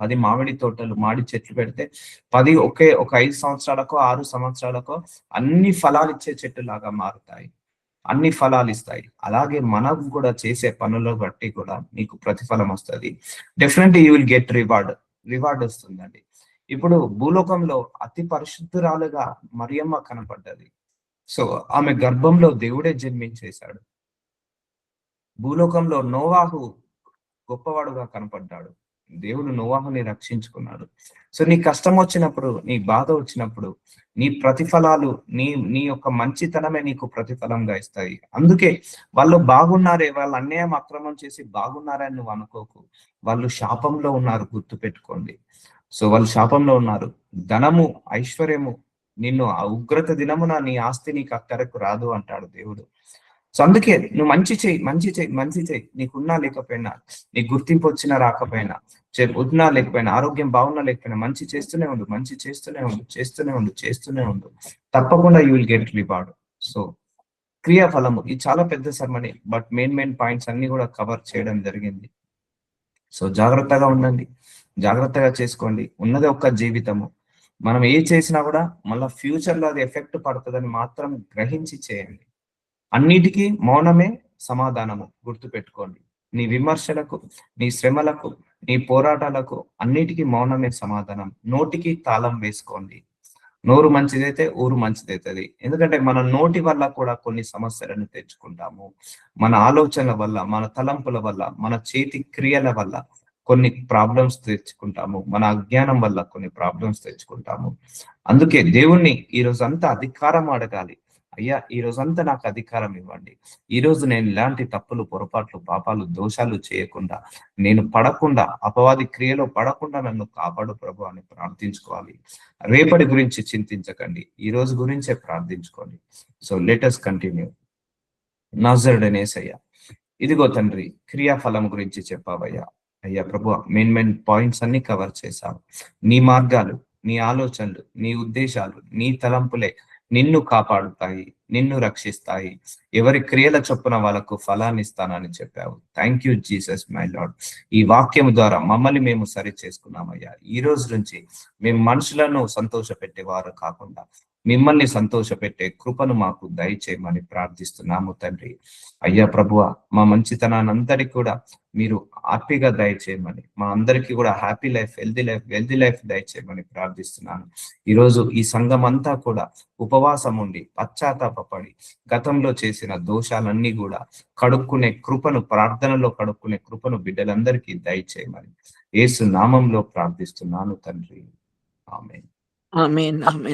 10 మామిడి తోటలు, మామిడి చెట్లు పెడితే 10 ఒక 5 సంవత్సరాలకో 6 సంవత్సరాలకో అన్ని ఫలాలు ఇచ్చే చెట్టు లాగా మారుతాయి. అన్ని ఫలాలు ఇస్తాయి. అలాగే మనం కూడా చేసే పనుల బట్టి కూడా నీకు ప్రతిఫలం వస్తుంది. Definitely you will get reward వస్తుందండి. ఇప్పుడు భూలోకంలో అతి పరిశుద్ధురాలుగా మరియమ్మ కనపడ్డది. సో ఆమె గర్భంలో దేవుడే జన్మించేశాడు. భూలోకంలో నోవాహు గొప్పవాడుగా కనపడ్డాడు. దేవుడు నోవాహుని రక్షించుకున్నాడు. సో నీ కష్టం వచ్చినప్పుడు, నీ బాధ వచ్చినప్పుడు, నీ ప్రతిఫలాలు, నీ యొక్క మంచితనమే నీకు ప్రతిఫలంగా ఇస్తాయి. అందుకే వాళ్ళు బాగున్నారే, వాళ్ళు అన్యాయం, అక్రమం చేసి బాగున్నారని నువ్వు అనుకోకు. వాళ్ళు శాపంలో ఉన్నారు, గుర్తు పెట్టుకోండి. సో వాళ్ళు శాపంలో ఉన్నారు. ధనము, ఐశ్వర్యము నిన్ను ఆ ఉగ్రత దినమున నీ ఆస్తి నీకు అక్కరకు రాదు అంటాడు దేవుడు. సో అందుకే నువ్వు మంచి చేయి. నీకున్నా లేకపోయినా, నీకు గుర్తింపు వచ్చినా రాకపోయినా, ఉన్నా లేకపోయినా, ఆరోగ్యం బాగున్నా లేకపోయినా మంచి చేస్తూనే ఉండు. తప్పకుండా you will get reward. So క్రియాఫలము ఇది చాలా పెద్ద సర్మని, బట్ మెయిన్ పాయింట్స్ అన్ని కూడా కవర్ చేయడం జరిగింది. సో జాగ్రత్తగా ఉండండి, జాగ్రత్తగా చేసుకోండి. ఉన్నది ఒక్క జీవితము. మనం ఏ చేసినా కూడా మళ్ళీ ఫ్యూచర్ లో అది ఎఫెక్ట్ పడుతుందని మాత్రం గ్రహించి చేయండి. అన్నిటికీ మౌనమే సమాధానము, గుర్తుపెట్టుకోండి. నీ విమర్శలకు, నీ శ్రమలకు, నీ పోరాటాలకు అన్నిటికీ మౌనమే సమాధానం. నోటికి తాళం వేసుకోండి. నోరు మంచిదైతే ఊరు మంచిదైతుంది. ఎందుకంటే మన నోటి వల్ల కూడా కొన్ని సమస్యలను తెచ్చుకుంటాము. మన ఆలోచనల వల్ల, మన తలంపుల వల్ల, మన చేతి క్రియల వల్ల కొన్ని ప్రాబ్లమ్స్ తెచ్చుకుంటాము. మన అజ్ఞానం వల్ల కొన్ని ప్రాబ్లమ్స్ తెచ్చుకుంటాము. అందుకే దేవుణ్ణి ఈ రోజంతా అధికారం అడగాలి. అయ్యా ఈ రోజంతా నాకు అధికారం ఇవ్వండి. ఈ రోజు నేను ఇలాంటి తప్పులు, పొరపాట్లు, పాపాలు, దోషాలు చేయకుండా, నేను పడకుండా, అపవాది క్రియలో పడకుండా నన్ను కాపాడు ప్రభు అని ప్రార్థించుకోవాలి. రేపటి గురించి చింతించకండి, ఈ రోజు గురించే ప్రార్థించుకోండి. So let us continue. నజరుడైన యేసయ్యా, ఇదిగో తండ్రి, క్రియాఫలం గురించి చెప్పావయ్యా. అయ్యా ప్రభు, మెయిన్ పాయింట్స్ అన్ని కవర్ చేశావు. నీ మార్గాలు, నీ ఆలోచనలు, నీ ఉద్దేశాలు, నీ తలంపులే నిన్ను కాపాడుతాయి, నిన్ను రక్షిస్తాయి. ఎవరి క్రియల చొప్పున వాళ్ళకు ఫలాన్ని ఇస్తానని చెప్పావు. Thank you Jesus my lord. ఈ వాక్యం ద్వారా మమ్మల్ని మేము సరి చేసుకున్నామయ్యా. ఈ రోజు నుంచి మేము మనుషులను సంతోష పెట్టేవారు కాకుండా మిమ్మల్ని సంతోష పెట్టే కృపను మాకు దయచేయమని ప్రార్థిస్తున్నాము తండ్రి. అయ్యా ప్రభువ, మా మంచితనాన్ని అందరికీ కూడా మీరు హ్యాపీగా దయచేయమని, మా అందరికీ కూడా హ్యాపీ లైఫ్, వెల్దీ లైఫ్ దయచేయమని ప్రార్థిస్తున్నాను. ఈరోజు ఈ సంఘం అంతా కూడా ఉపవాసం ఉండి పశ్చాత్తాపడి గతంలో చేసిన దోషాలన్నీ కూడా కడుక్కునే కృపను, ప్రార్థనలో కడుక్కునే కృపను బిడ్డలందరికీ దయచేయమని యేసు నామంలో ప్రార్థిస్తున్నాను తండ్రి. ఆమేన్. ఆమేన్. ఆమేన్.